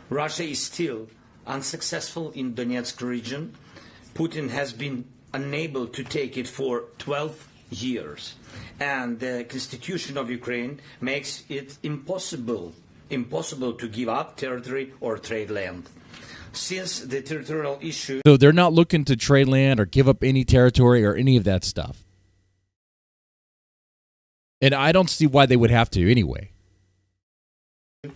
Speaker 6: Russia is still unsuccessful in Donetsk region. Putin has been unable to take it for 12 years. And the constitution of Ukraine makes it impossible to give up territory or trade land. Since the territorial issue...
Speaker 1: So they're not looking to trade land or give up any territory or any of that stuff. And I don't see why they would have to anyway.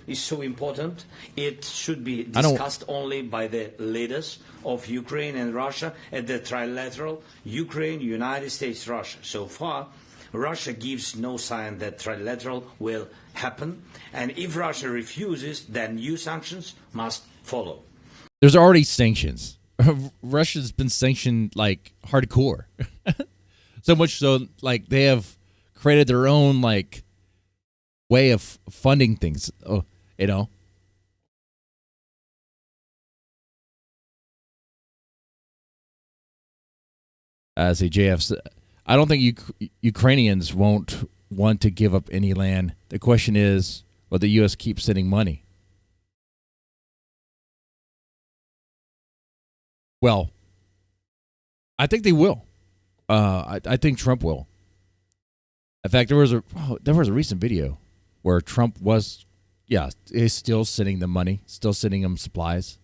Speaker 6: Is so important. It should be discussed only by the leaders of Ukraine and Russia at the trilateral Ukraine, United States, Russia. So far, Russia gives no sign that trilateral will happen. And if Russia refuses, then new sanctions must follow.
Speaker 1: There's already sanctions. Russia's been sanctioned like hardcore. So much so, like, they have created their own, like, way of funding things, you know. As a JF, I don't think Ukrainians won't want to give up any land. The question is, will the U.S. keep sending money? Well, I think they will. I think Trump will. In fact, there was a recent video where Trump is still sending them money, still sending them supplies.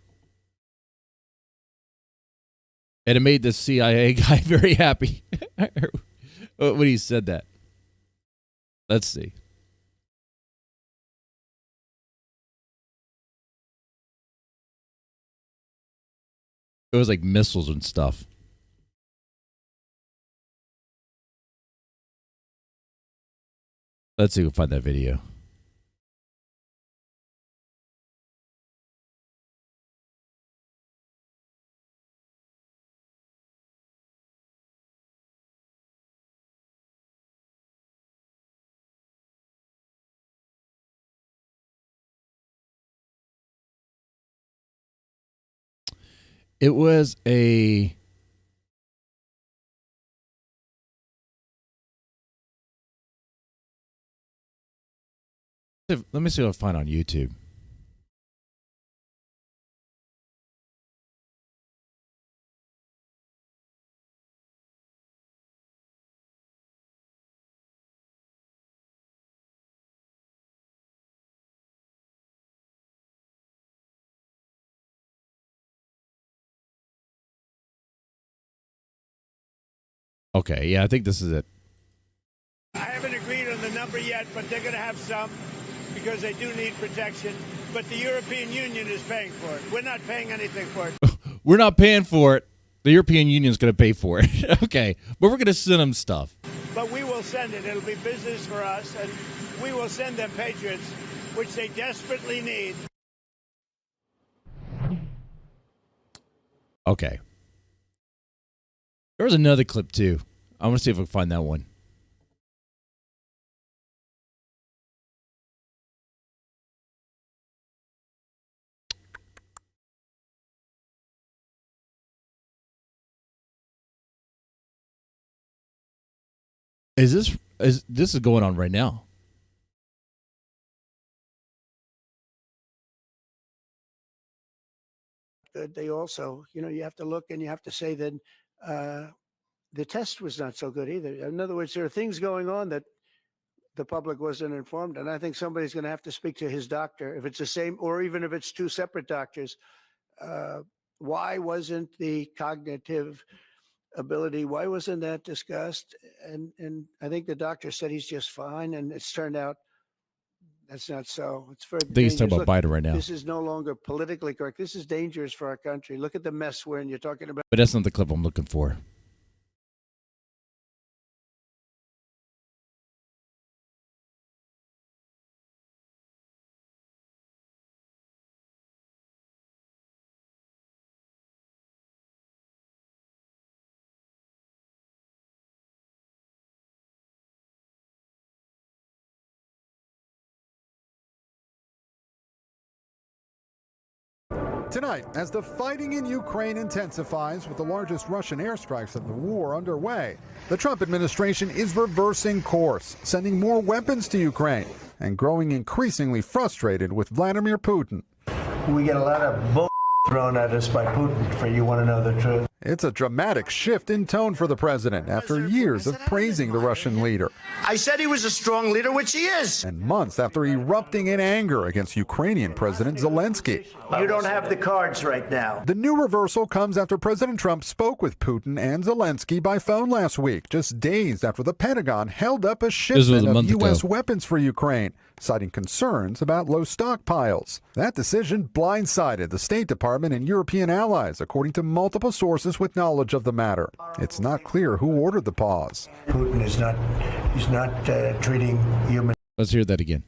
Speaker 1: And it made the CIA guy very happy when he said that. Let's see. It was like missiles and stuff. Let's see if we can find that video. It was a. Let me see what I find on YouTube. Okay, yeah, I think this is it.
Speaker 7: I haven't agreed on the number yet, but they're going to have some because they do need protection. But the European Union is paying for it. We're not paying anything for it.
Speaker 1: We're not paying for it. The European Union is going to pay for it. Okay, but we're going to send them stuff.
Speaker 7: But we will send it. It'll be business for us, and we will send them Patriots, which they desperately need.
Speaker 1: Okay. There was another clip, too. I want to see if I can find that one. Is this going on right now?
Speaker 4: They also, you have to look and you have to say that the test was not so good either. In other words, there are things going on that the public wasn't informed, and I think somebody's going to have to speak to his doctor if it's the same, or even if it's two separate doctors. Why wasn't the cognitive ability? Why wasn't that discussed? And I think the doctor said he's just fine, and it's turned out that's not so. It's very.
Speaker 1: I think he's talking about Biden right now.
Speaker 4: This is no longer politically correct. This is dangerous for our country. Look at the mess we're in. You're talking about.
Speaker 1: But that's not the clip I'm looking for.
Speaker 8: Tonight, as the fighting in Ukraine intensifies with the largest Russian airstrikes of the war underway, the Trump administration is reversing course, sending more weapons to Ukraine, and growing increasingly frustrated with Vladimir Putin.
Speaker 4: We get a lot of bull thrown at us by Putin, for you want to know the truth.
Speaker 8: It's a dramatic shift in tone for the president after years of praising the Russian leader.
Speaker 7: I said he was a strong leader, which he is.
Speaker 8: And months after erupting in anger against Ukrainian President Zelensky.
Speaker 4: You don't have the cards right now.
Speaker 8: The new reversal comes after President Trump spoke with Putin and Zelensky by phone last week, just days after the Pentagon held up a shipment of U.S. weapons for Ukraine, citing concerns about low stockpiles. That decision blindsided the State Department and European allies, according to multiple sources with knowledge of the matter. It's not clear who ordered the pause.
Speaker 4: Putin is not treating human.
Speaker 1: Let's hear that again.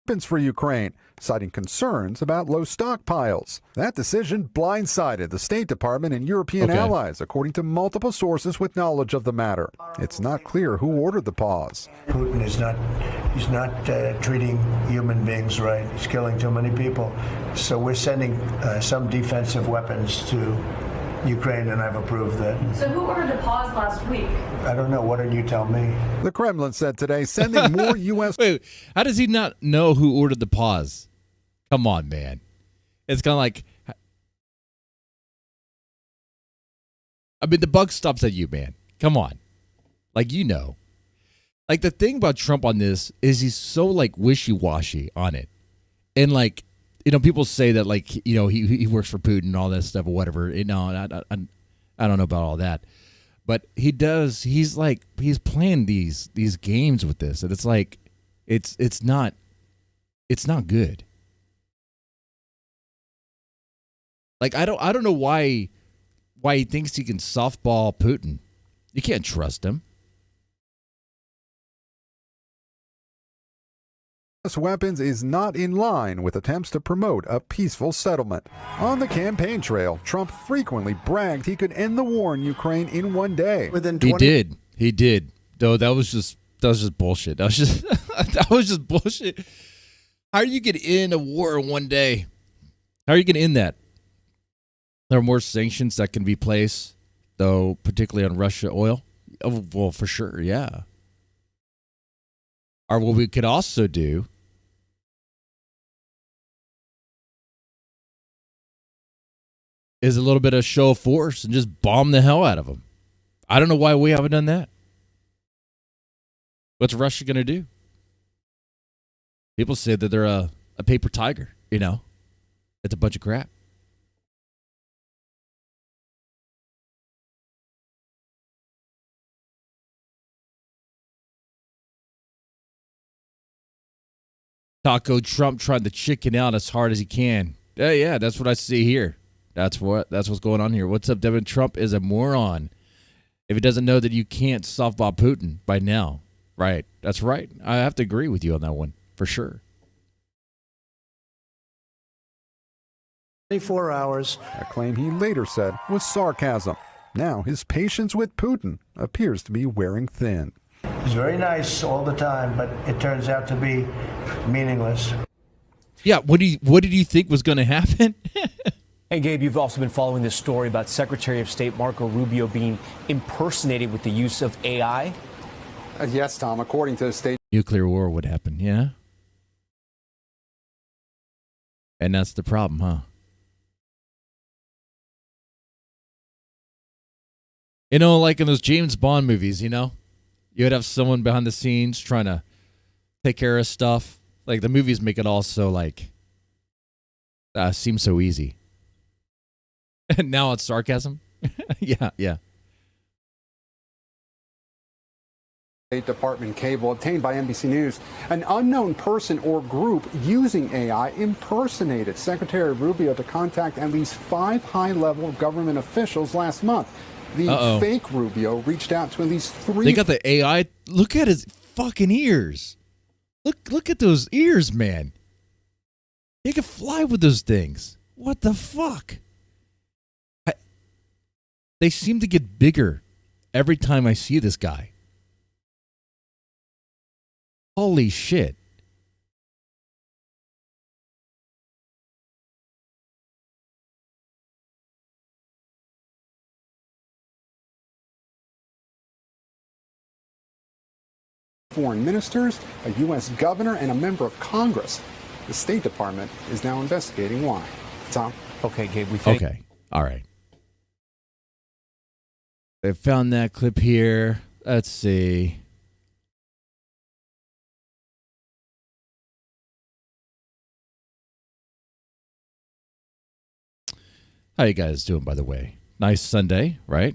Speaker 8: Weapons for Ukraine, citing concerns about low stockpiles. That decision blindsided the State Department and European allies, according to multiple sources with knowledge of the matter. It's not clear who ordered the pause.
Speaker 4: Putin is not treating human beings right. He's killing too many people. So we're sending some defensive weapons to Ukraine, and I've approved that.
Speaker 9: So who ordered the pause last week?
Speaker 4: I don't know. Why don't you tell me?
Speaker 8: The Kremlin said today sending more U.S.
Speaker 1: Wait, how does he not know who ordered the pause? Come on, man. It's kind of like, I mean, the buck stops at you, man. Come on. Like, Like, the thing about Trump on this is he's so, like, wishy-washy on it. And, like, people say that, like, he works for Putin and all that stuff or whatever. I don't know about all that. But he does. He's playing these games with this, and it's like, it's not good. Like, I don't know why he thinks he can softball Putin. You can't trust him.
Speaker 8: Weapons is not in line with attempts to promote a peaceful settlement. On the campaign trail, Trump frequently bragged he could end the war in Ukraine in one day.
Speaker 1: He did. Though that was just bullshit. That was just bullshit. How do you get in a war in one day? How are you going to end that? There are more sanctions that can be placed, though, particularly on Russia oil. Oh, well, for sure, yeah. Or what we could also do is a little bit of show of force and just bomb the hell out of them. I don't know why we haven't done that. What's Russia going to do? People say that they're a paper tiger, you know. It's a bunch of crap. Taco Trump trying to chicken out as hard as he can. Yeah, that's what I see here. That's what's going on here. What's up, Devin? Trump is a moron. If he doesn't know that you can't softball Putin by now. Right. That's right. I have to agree with you on that one, for sure.
Speaker 4: 24 hours.
Speaker 8: A claim he later said was sarcasm. Now his patience with Putin appears to be wearing thin.
Speaker 4: He's very nice all the time, but it turns out to be meaningless.
Speaker 1: Yeah, what did you think was going to happen?
Speaker 10: Hey, Gabe, you've also been following this story about Secretary of State Marco Rubio being impersonated with the use of AI.
Speaker 8: Yes, Tom, according to the state.
Speaker 1: Nuclear war would happen, yeah? And that's the problem, huh? You know, like in those James Bond movies, you know? You would have someone behind the scenes trying to take care of stuff. Like, the movies make it all so, like, seem so easy. And now it's sarcasm? Yeah.
Speaker 8: State Department cable obtained by NBC News. An unknown person or group using AI impersonated Secretary Rubio to contact at least 5 high-level government officials last month. The fake Rubio reached out to at least 3.
Speaker 1: They got the AI. Look at his fucking ears. Look at those ears, man. He can fly with those things. What the fuck? They seem to get bigger every time I see this guy. Holy shit.
Speaker 8: Foreign ministers, a U.S. governor, and a member of Congress. The State Department is now investigating why. Tom?
Speaker 10: Okay, Gabe, we think.
Speaker 1: Okay, all right. They found that clip here. Let's see. How you guys doing, by the way? Nice Sunday, right?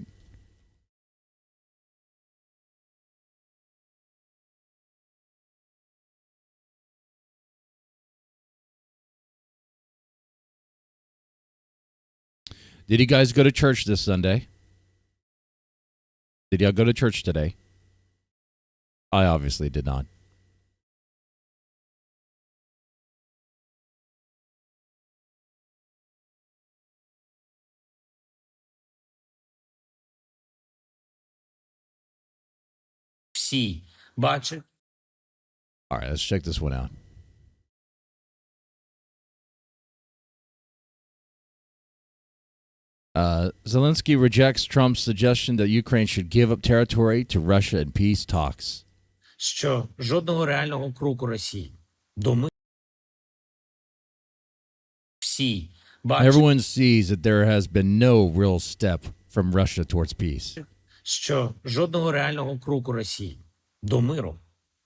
Speaker 1: Did you guys go to church this Sunday? Did y'all go to church today? I obviously did not.
Speaker 6: Всі бачать.
Speaker 1: All right, let's check this one out. Zelensky rejects Trump's suggestion that Ukraine should give up territory to Russia in peace talks.
Speaker 6: Що жодного реального кроку Росії до миру. Всі бачать.
Speaker 1: Everyone sees that there has been no real step from Russia towards peace.
Speaker 6: Що жодного реального кроку Росії до миру.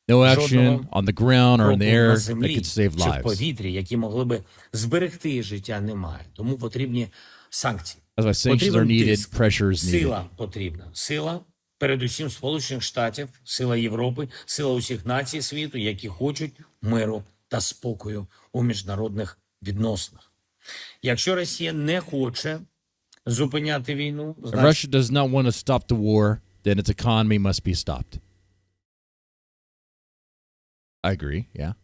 Speaker 1: No action on the ground or in the air that could save
Speaker 6: чи в
Speaker 1: lives.
Speaker 6: повітрі, які могли би зберегти життя, немає. Тому потрібні санкції.
Speaker 1: That's why sanctions are needed, pressure is needed.
Speaker 6: Сила потрібна. Сила, передусім, Сполучених Штатів, сила Європи, сила усіх націй світу, які хочуть миру та спокою у міжнародних відносинах. Якщо Росія не хоче зупиняти війну,
Speaker 1: If Russia does not want to stop the war, then its economy must be stopped. I agree, yeah.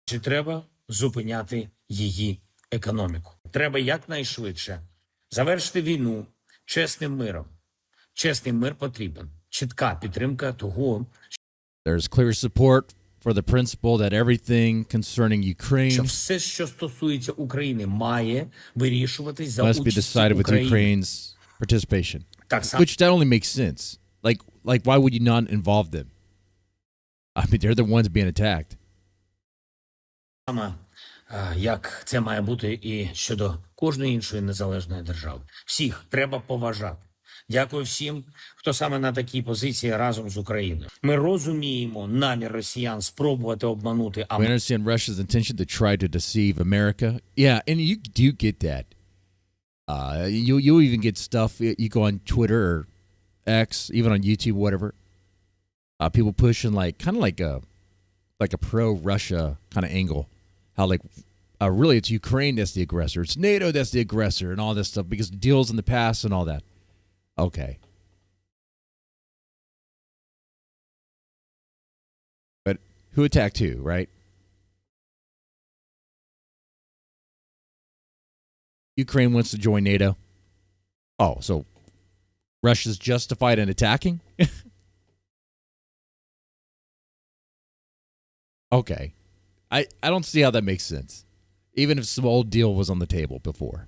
Speaker 6: чи треба зупиняти її економіку. Треба якнайшвидше завершити війну чесним миром. Чесний мир потрібен. Чітка підтримка того.
Speaker 1: There's clear support for the principle that everything concerning Ukraine
Speaker 6: що все, що стосується України, має вирішуватись за
Speaker 1: must be
Speaker 6: участі
Speaker 1: decided with
Speaker 6: України.
Speaker 1: Ukraine's participation.
Speaker 6: Так само
Speaker 1: Which that only makes sense. Like why would you not involve them? I mean, they're the ones being attacked.
Speaker 6: як це має бути і щодо кожної іншої незалежної держави. Всіх треба поважати. Дякую всім, хто саме на такій позиції разом з Україною. Ми розуміємо намір росіян спробувати обманути
Speaker 1: We
Speaker 6: Америку.
Speaker 1: understand Russia's intention to try to deceive America. Yeah, and you do get that. You even get stuff. You go on Twitter or X, even on YouTube, whatever. People pushing like a pro-Russia kind of angle. How really it's Ukraine that's the aggressor. It's NATO that's the aggressor and all this stuff because deals in the past and all that. Okay. But who attacked who, right? Ukraine wants to join NATO. Oh, so Russia's justified in attacking? Okay. I don't see how that makes sense. Even if some old deal was on the table before.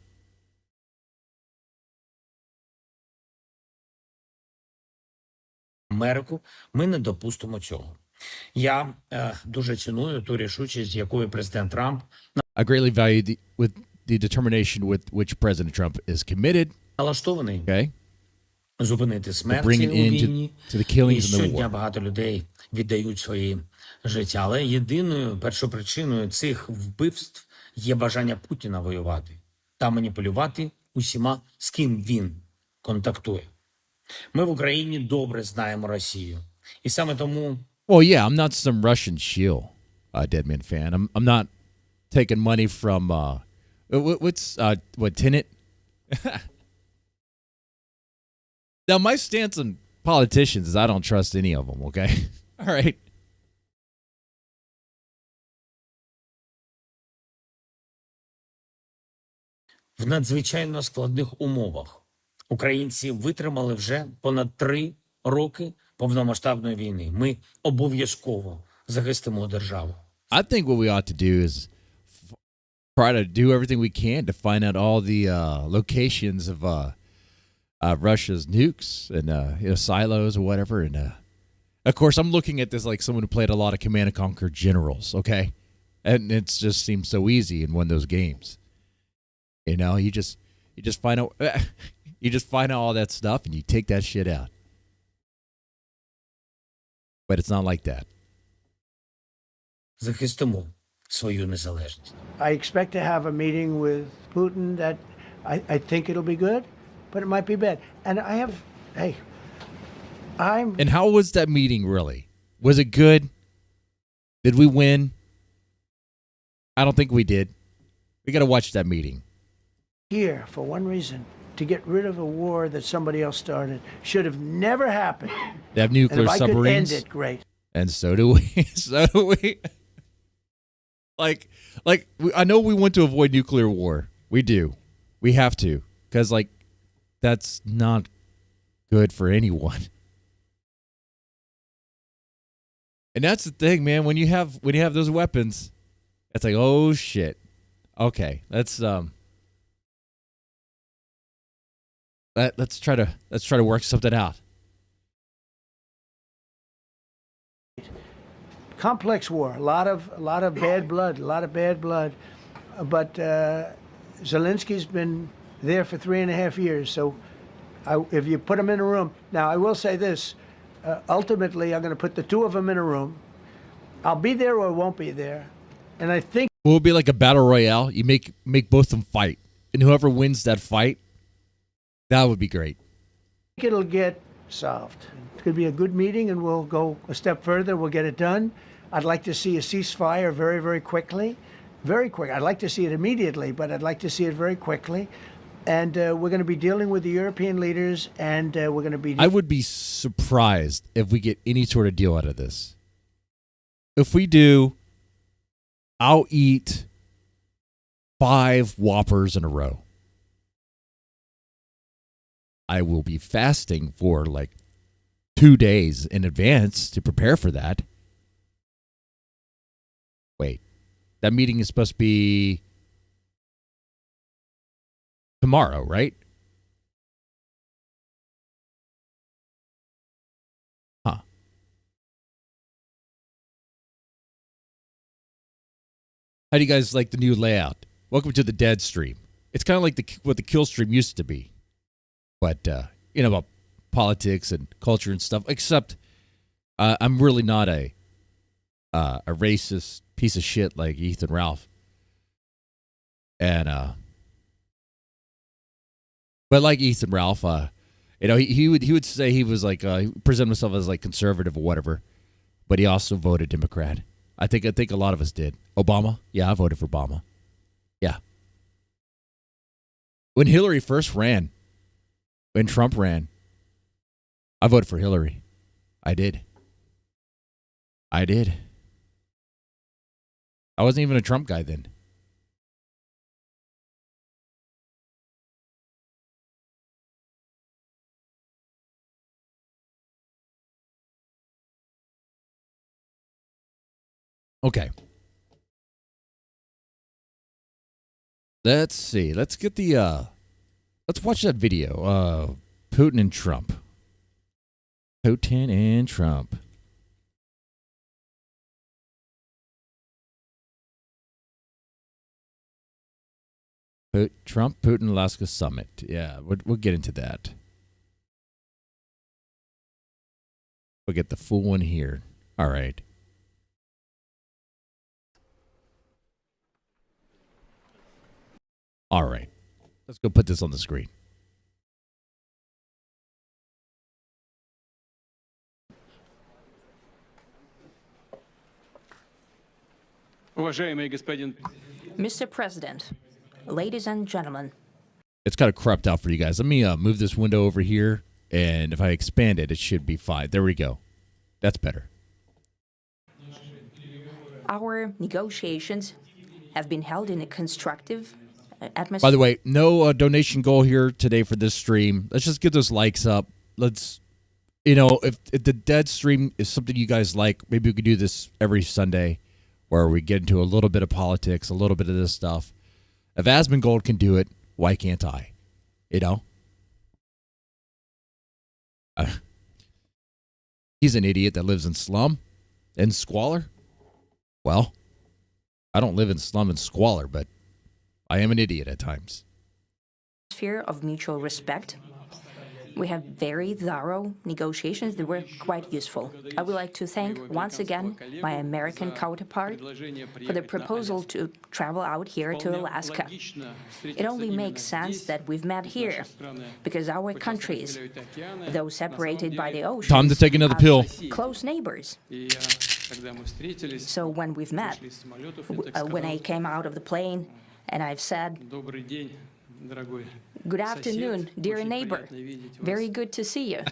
Speaker 6: Америку, ми не допустимо цього. Я дуже ціную ту рішучість, з якою президент Трамп
Speaker 1: I greatly value the determination with which President Trump is committed.
Speaker 6: налаштований
Speaker 1: Okay.
Speaker 6: зупинити смерті
Speaker 1: Bring
Speaker 6: у
Speaker 1: an end
Speaker 6: війні.
Speaker 1: to the killings
Speaker 6: І
Speaker 1: in the
Speaker 6: щодня
Speaker 1: war.
Speaker 6: багато людей віддають свої життя. Але єдиною першопричиною цих вбивств є бажання Путіна воювати та маніпулювати усіма, з ким він контактує. Ми в Україні добре знаємо Росію. І саме тому
Speaker 1: Well, yeah, I'm not some Russian shill, Deadman fan. I'm not taking money from what Tenet. Now, my stance on politicians is I don't trust any of them. Okay, all right.
Speaker 6: в надзвичайно складних умовах українці витримали вже понад 3 роки повномасштабної війни. Ми обов'язково захистимо державу.
Speaker 1: I think what we ought to do is try to do everything we can to find out all the locations of Russia's nukes and silos or whatever. And of course, I'm looking at this like someone who played a lot of Command and Conquer Generals. Okay, and it just seems so easy in one of those games. You know, you just find out you just find out all that stuff and you take that shit out. But it's not like that.
Speaker 6: Захистимо свою незалежність.
Speaker 4: I expect to have a meeting with Putin that I think it'll be good, but it might be bad. And
Speaker 1: And how was that meeting really? Was it good? Did we win? I don't think we did. We got to watch that meeting.
Speaker 4: here for one reason, to get rid of a war that somebody else started. Should have never happened.
Speaker 1: They have
Speaker 4: And
Speaker 1: nuclear
Speaker 4: if I could
Speaker 1: submarines.
Speaker 4: end it, great.
Speaker 1: And so do we. So do we. I know we want to avoid nuclear war. We do. We have to. Because, that's not good for anyone. And that's the thing, man. When you have those weapons, it's like, oh shit. Okay, let's try to work something out.
Speaker 4: Complex war, a lot of bad blood, but Zelensky's been there for 3.5 years. So, if you put him in a room, now I will say this: ultimately, I'm going to put the two of them in a room. I'll be there or won't be there, and I think
Speaker 1: it will be like a battle royale. You make both of them fight, and whoever wins that fight, that would be great.
Speaker 4: it'll get solved. It could be a good meeting, and we'll go a step further. We'll get it done. I'd like to see a ceasefire very, very quickly. Very quick. I'd like to see it immediately, but I'd like to see it very quickly. And we're going to be dealing with the European leaders, and we're going to be...
Speaker 1: I would be surprised if we get any sort of deal out of this. If we do, I'll eat 5 Whoppers in a row. I will be fasting for 2 days in advance to prepare for that. That meeting is supposed to be tomorrow, right? Huh. How do you guys like the new layout? Welcome to the DEADSTREAM. It's kind of like what the kill stream used to be. But, about politics and culture and stuff, except I'm really not a racist piece of shit like Ethan Ralph. And, but like Ethan Ralph, he would say he was like, he presented himself as like conservative or whatever, but he also voted Democrat. I think a lot of us did. Obama? Yeah, I voted for Obama. Yeah. When Hillary first ran, when Trump ran, I voted for Hillary. I did. I wasn't even a Trump guy then. Okay. Let's see. Let's get the let's watch that video. Putin and Trump. Putin and Trump. Trump, Putin, Alaska summit. Yeah, we'll get into that. We'll get the full one here. All right. All right. Let's go put this on the screen.
Speaker 11: Mr. President, ladies and gentlemen.
Speaker 1: It's kind of cropped out for you guys. Let me move this window over here, and if I expand it, it should be fine. There we go. That's better.
Speaker 11: Our negotiations have been held in a constructive atmosphere.
Speaker 1: By the way, no donation goal here today for this stream. Let's just get those likes up. Let's, if the DEADSTREAM is something you guys like, maybe we could do this every Sunday where we get into a little bit of politics, a little bit of this stuff. If Asmongold can do it, why can't I? He's an idiot that lives in slum and squalor. Well, I don't live in slum and squalor, but I am an idiot at times.
Speaker 11: Sphere of mutual respect. We have very thorough negotiations that were quite useful. I would like to thank once again my American counterpart for the proposal to travel out here to Alaska. It only makes sense that we've met here because our countries, though separated by the ocean,
Speaker 1: time to take another pill.
Speaker 11: Close neighbors. So when we've met, when I came out of the plane and I've said, "Good afternoon, dear neighbor. Very good to see you.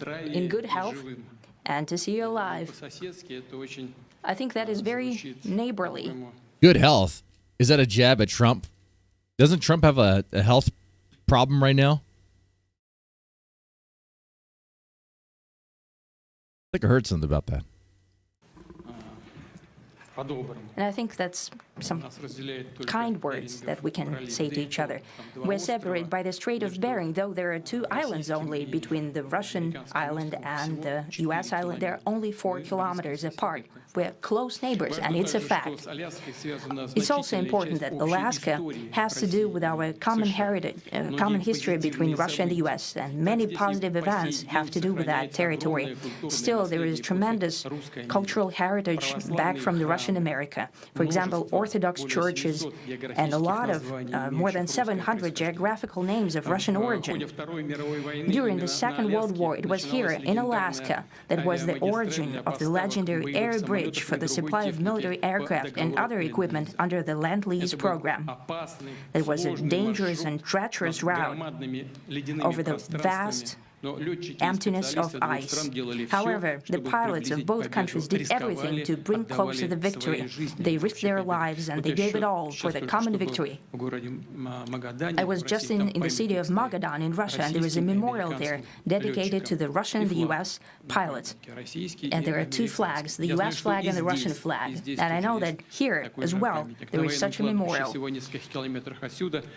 Speaker 11: In good health and to see you alive." I think that is very neighborly.
Speaker 1: Good health? Is that a jab at Trump? Doesn't Trump have a health problem right now? I think I heard something about that.
Speaker 11: And I think that's some kind words that we can say to each other. We're separated by the Strait of Bering, though there are 2 islands only between the Russian island and the U.S. island. They're only 4 kilometers apart. We're close neighbors, and it's a fact. It's also important that Alaska has to do with our common heritage, common history between Russia and the U.S., and many positive events have to do with that territory. Still, there is tremendous cultural heritage back from the Russian America. For example, Orthodox churches and a lot of more than 700 geographical names of Russian origin. During the Second World War, it was here in Alaska that was the origin of the legendary air bridge for the supply of military aircraft and other equipment under the Lend-Lease program. It was a dangerous and treacherous route over the vast emptiness of ice. However, the pilots of both countries did everything to bring closer the victory. They risked their lives and they gave it all for the common victory. I was just in the city of Magadan in Russia, and there is a memorial there dedicated to the Russian and the U.S. pilots. And there are two flags, the U.S. flag and the Russian flag. And I know that here as well there is such a memorial.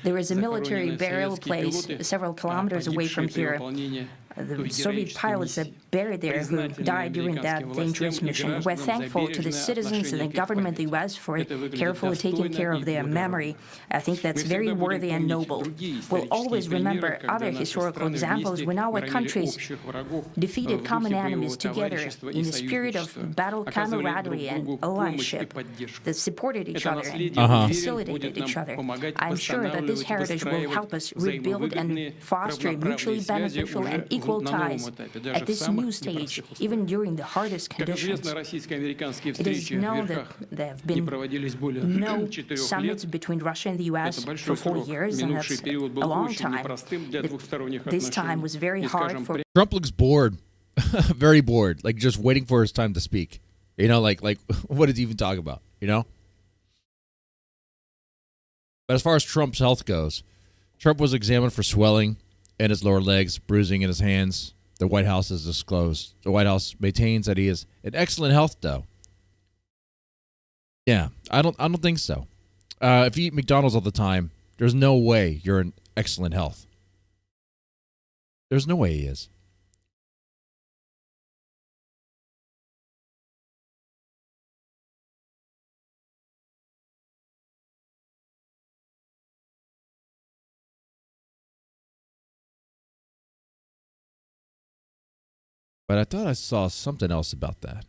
Speaker 11: There is a military burial place several kilometers away from here. The Soviet pilots are buried there who died during that dangerous mission. We're thankful to the citizens and the government of the U.S. for carefully taking care of their memory. I think that's very worthy and noble. We'll always remember other historical examples when our countries defeated common enemies together in the spirit of battle camaraderie and allyship that supported each other and facilitated each other. I'm sure that this heritage will help us rebuild and foster mutually beneficial and equal ties at this new stage, even during the hardest conditions. It is known that there have been no summits between Russia and the U.S. for 4 years, and that's a long time. This time was very hard for...
Speaker 1: Trump looks bored, very bored, like just waiting for his time to speak. You know, like what did he even talk about, you know? But as far as Trump's health goes, Trump was examined for swelling in his lower legs, bruising in his hands. The White House has disclosed. The White House maintains that he is in excellent health, though. Yeah, I don't think so. If you eat McDonald's all the time, there's no way you're in excellent health. There's no way he is. But I thought I saw something else about that.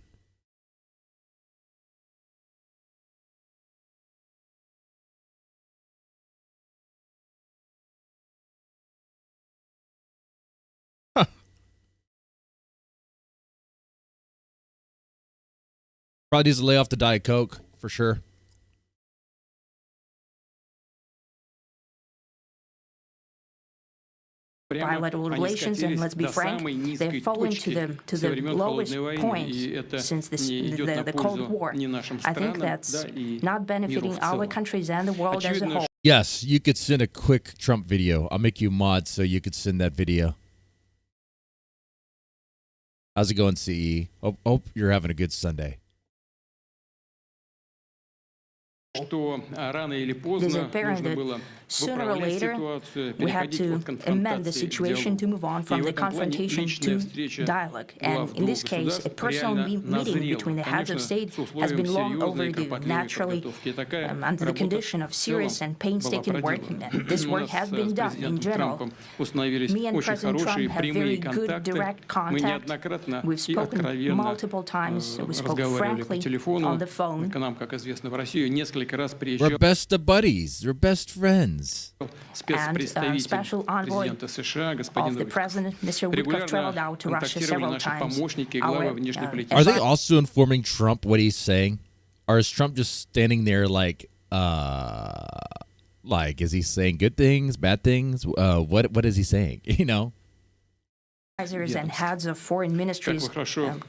Speaker 1: Huh. Probably needs to lay off the Diet Coke, for sure.
Speaker 11: Bilateral relations, and let's be frank, they've fallen to the lowest point since the Cold War. I think that's not benefiting our countries and the world as a whole.
Speaker 1: Yes, you could send a quick Trump video. I'll make you mod so you could send that video. How's it going, CE? Hope you're having a good Sunday.
Speaker 11: It is apparent that sooner or later we had to amend the situation to move on from the confrontation to dialogue. And in this case, a personal meeting between the heads of state has been long overdue. Naturally, under the condition of serious and painstaking work, and this work has been done in general. Me and President Trump have very good direct contact. We've spoken multiple times. We spoke frankly on the phone.
Speaker 1: We're best of buddies. We're best friends.
Speaker 11: And special envoy of the president, Mr. Woodcock, traveled out to Russia several times.
Speaker 1: Are they also informing Trump what he's saying? Or is Trump just standing there like, is he saying good things, bad things? What is he saying? You know?
Speaker 11: And heads of foreign ministries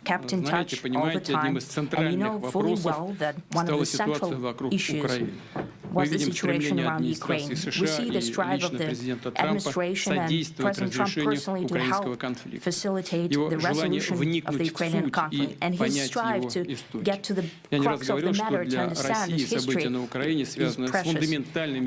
Speaker 11: kept in touch all the time, and you know fully well that one of the central issues was the situation around Ukraine. We see the strive of the administration and President Trump personally to help facilitate the resolution of the Ukrainian conflict, and his strive to get to the crux of the matter, to understand its history, is precious.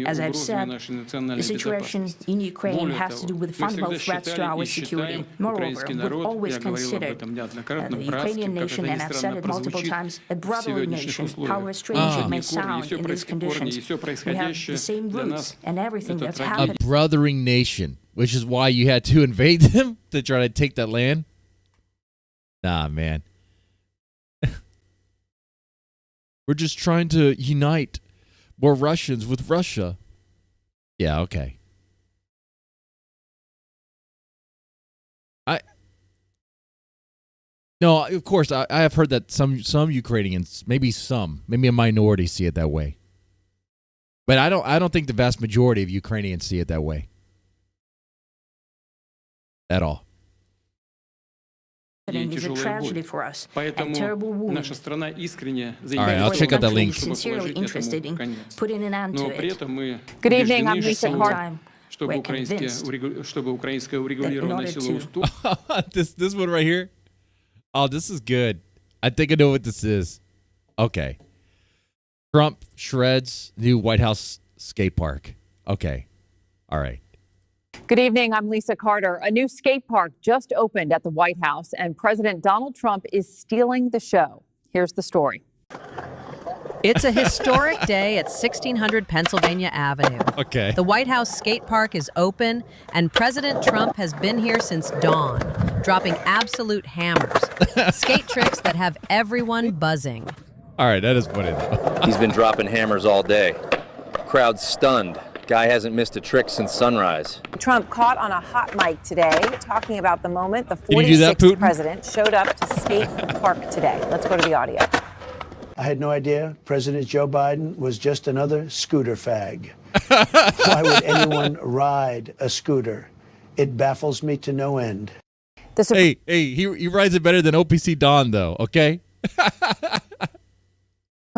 Speaker 11: As I've said, the situation in Ukraine has to do with fundamental threats to our security. Moreover, we've always considered the Ukrainian nation, and I've said it multiple times, a brotherly nation. However strange it may sound in these conditions, we have the same roots and everything that's happened.
Speaker 1: A brothering nation, which is why you had to invade them to try to take that land? Nah, man. We're just trying to unite more Russians with Russia. Yeah, okay. No, of course, I have heard that some Ukrainians, maybe a minority see it that way. But I don't think the vast majority of Ukrainians see it that way. At all.
Speaker 11: is a tragedy for us, a terrible wound.
Speaker 1: All right, I'll check out that link.
Speaker 11: Sincerely interested in putting an end to it.
Speaker 12: Good evening, I'm Lisa Carter.
Speaker 11: We're convinced that in order to
Speaker 1: this one right here. Oh, this is good. I think I know what this is. Okay. Trump shreds new White House skate park. Okay. All right.
Speaker 12: Good evening, I'm Lisa Carter. A new skate park just opened at the White House, and President Donald Trump is stealing the show. Here's the story.
Speaker 13: It's a historic day at 1600 Pennsylvania Avenue.
Speaker 1: Okay.
Speaker 13: The White House skate park is open, and President Trump has been here since dawn, dropping absolute hammers, skate tricks that have everyone buzzing.
Speaker 1: All right, that is funny, though.
Speaker 14: He's been dropping hammers all day. Crowd stunned. Guy hasn't missed a trick since sunrise.
Speaker 12: Trump caught on a hot mic today talking about the moment the 46th president showed up to skate park today. Let's go to the audio.
Speaker 4: I had no idea President Joe Biden was just another scooter fag. Why would anyone ride a scooter? It baffles me to no end.
Speaker 1: Hey, he rides it better than OPC Don, though, okay?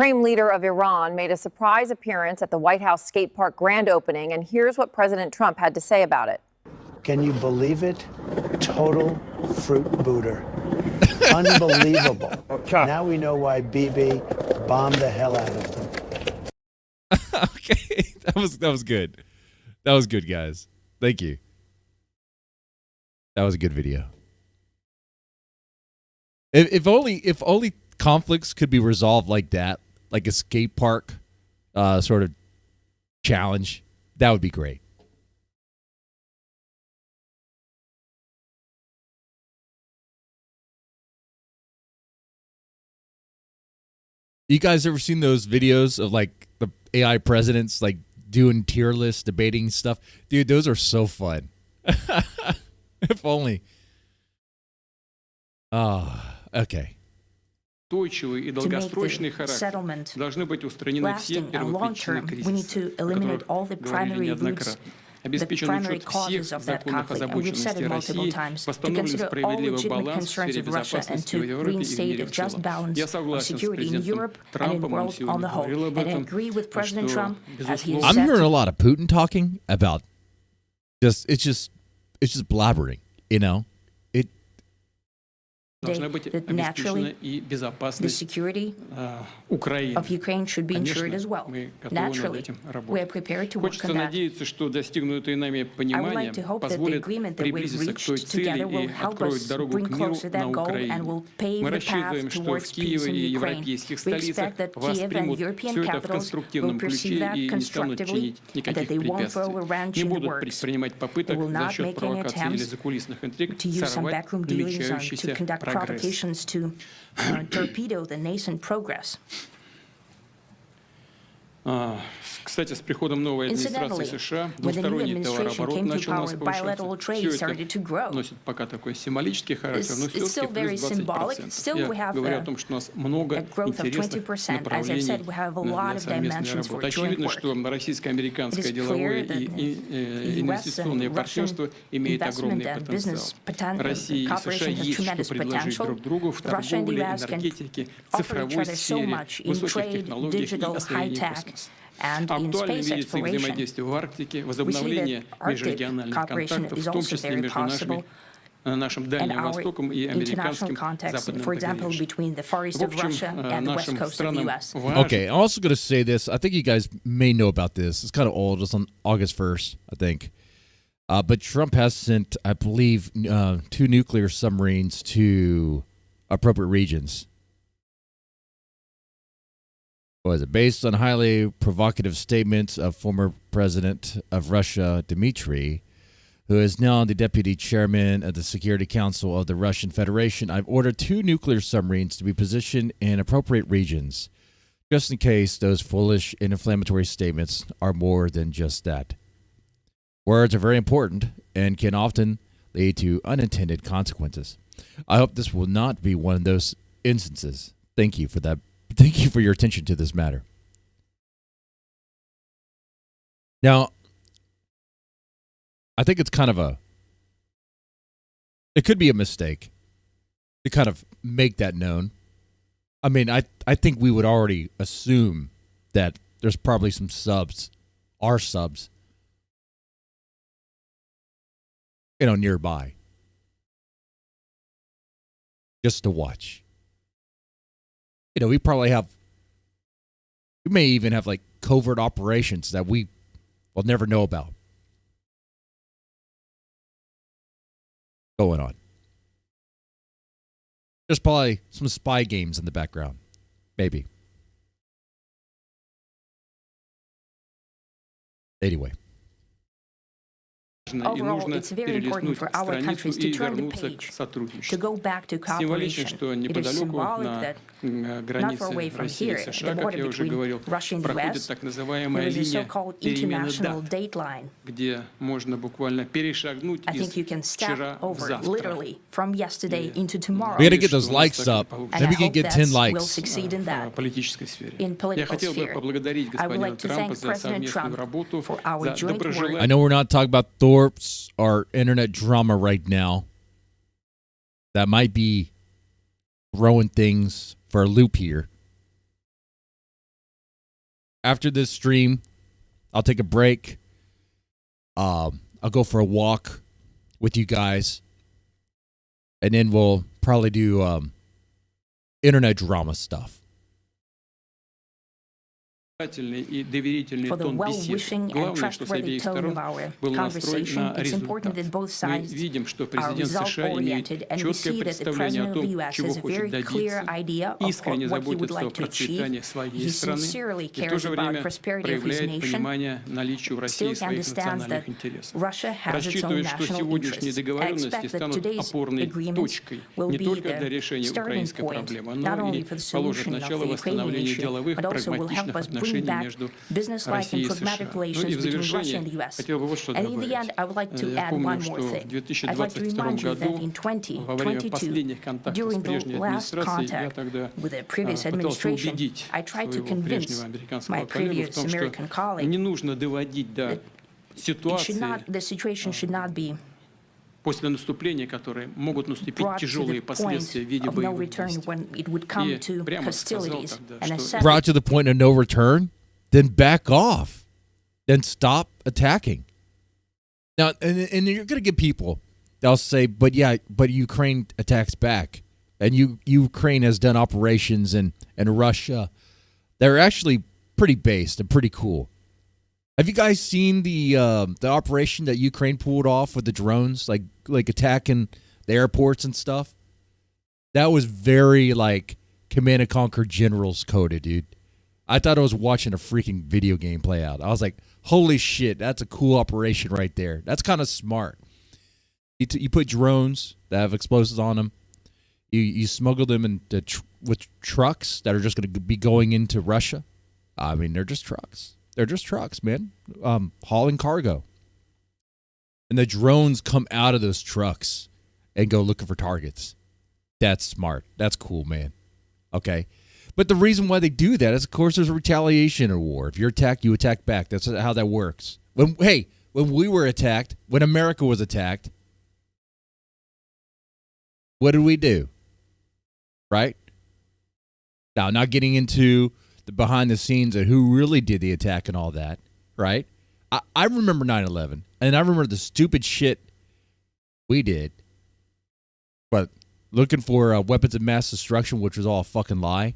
Speaker 12: Supreme leader of Iran made a surprise appearance at the White House skate park grand opening, and here's what President Trump had to say about it.
Speaker 4: Can you believe it? Total fruit booter. Unbelievable. Okay. Now we know why Bibi bombed the hell out of them.
Speaker 1: Okay, that was good. That was good, guys. Thank you. That was a good video. If only conflicts could be resolved like that, like a skate park sort of challenge, that would be great. You guys ever seen those videos of like the AI presidents like doing tier list debating stuff? Dude, those are so fun. If only. Okay.
Speaker 11: устойчивый и долгосрочный характер должны быть устранены все первопричины кризиса, которые говорили неоднократно. Обеспечен учет всех законных озабоченностей России, восстановлен справедливый баланс в сфере безопасности в Европе и в мире в целом. Я согласен с президентом Трампом, он сегодня говорил об этом, что, безусловно...
Speaker 1: I'm hearing a lot of Putin talking about it's just blabbering, you know?
Speaker 11: That naturally the security of Ukraine should be ensured as well. Naturally, we are prepared to work on that. I would like to hope that the agreement that we've reached together will help us bring closer that goal and will pave the path towards peace in Ukraine. We expect that Kiev and European capitals will perceive that constructively and that they won't throw a wrench in the works. They will not make any attempts to use some backroom dealings to conduct provocations to torpedo the nascent progress.
Speaker 5: Кстати, с приходом новой администрации США двусторонний товарооборот начал у нас повышаться. Все это носит пока такой символический характер, но все-таки плюс 20%. Я говорю о том, что у нас много интересных направлений для совместной работы. Очевидно, что российско-американское деловое и инвестиционное партнерство имеет огромный потенциал. России и США есть что предложить друг другу в торговле, энергетике, цифровой сфере, высоких технологиях и освоении космоса. Актуально видится их взаимодействие в Арктике, возобновление межрегиональных контактов, в том числе между нашим Дальним Востоком и американским западным побережьем. В общем, нашим странам важно...
Speaker 1: Okay, I'm also going to say this. I think you guys may know about this. It's kind of old. It's on August 1st, I think. But Trump has sent, I believe, 2 nuclear submarines to appropriate regions. Was it based on highly provocative statements of former president of Russia, Dmitry, who is now the deputy chairman of the Security Council of the Russian Federation? I've ordered 2 nuclear submarines to be positioned in appropriate regions, just in case those foolish and inflammatory statements are more than just that. Words are very important and can often lead to unintended consequences. I hope this will not be one of those instances. Thank you for that. Thank you for your attention to this matter. Now, I think it's kind of it could be a mistake. to kind of make that known. I mean, I think we would already assume that there's probably some subs, our subs, nearby, just to watch. We may even have like covert operations that we will never know about going on. There's probably some spy games in the background. Maybe. Anyway.
Speaker 11: Overall, it's very important for our countries to turn the page, to go back to cooperation. It is symbolic that not far away from here, at the border between Russia and the US, there is a so-called international date line. I think you can step over, literally, from yesterday into tomorrow.
Speaker 1: We got to get those likes up. Maybe we can get 10 likes.
Speaker 11: We'll succeed in that. In political sphere. I would like to thank President Trump for our joint work.
Speaker 1: I know we're not talking about Thorpe's or internet drama right now. That might be throwing things for a loop here. After this stream, I'll take a break. I'll go for a walk with you guys. And then we'll probably do internet drama stuff.
Speaker 11: For the well-wishing and trustworthy tone of our conversation, it's important that both sides are result-oriented, and we see that the President of the U.S. has a very clear idea of what he would like to achieve. He sincerely cares about the prosperity of his nation, still understands that Russia has its own national interests. I expect that today's agreements will be the starting point, not only for the solution of the Ukrainian issue, but also will help us bring back business-like and pragmatic relations between Russia and the U.S. And in the end, I would like to add one more thing. I'd like to remind you that in 2022, during the last contact with the previous administration, I tried to convince my previous American colleague that the situation should not be
Speaker 5: после наступления, которые могут наступить тяжелые последствия в виде боевых действий.
Speaker 1: Brought to the point of no return, then back off, then stop attacking. Now, and you're going to get people that'll say, but Ukraine attacks back, and Ukraine has done operations in Russia. They're actually pretty based and pretty cool. Have you guys seen the operation that Ukraine pulled off with the drones, like attacking the airports and stuff? That was very like Command and Conquer Generals coded, dude. I thought I was watching a freaking video game play out. I was like, holy shit, that's a cool operation right there. That's kind of smart. You put drones that have explosives on them. You smuggle them into with trucks that are just going to be going into Russia. I mean, they're just trucks. They're just trucks, man, hauling cargo. And the drones come out of those trucks and go looking for targets. That's smart. That's cool, man. Okay. But the reason why they do that is, of course, there's a retaliation in war. If you're attacked, you attack back. That's how that works. When we were attacked, when America was attacked, what did we do? Right? Now, not getting into the behind the scenes of who really did the attack and all that, right? I remember 9/11, and I remember the stupid shit we did. But looking for weapons of mass destruction, which was all a fucking lie.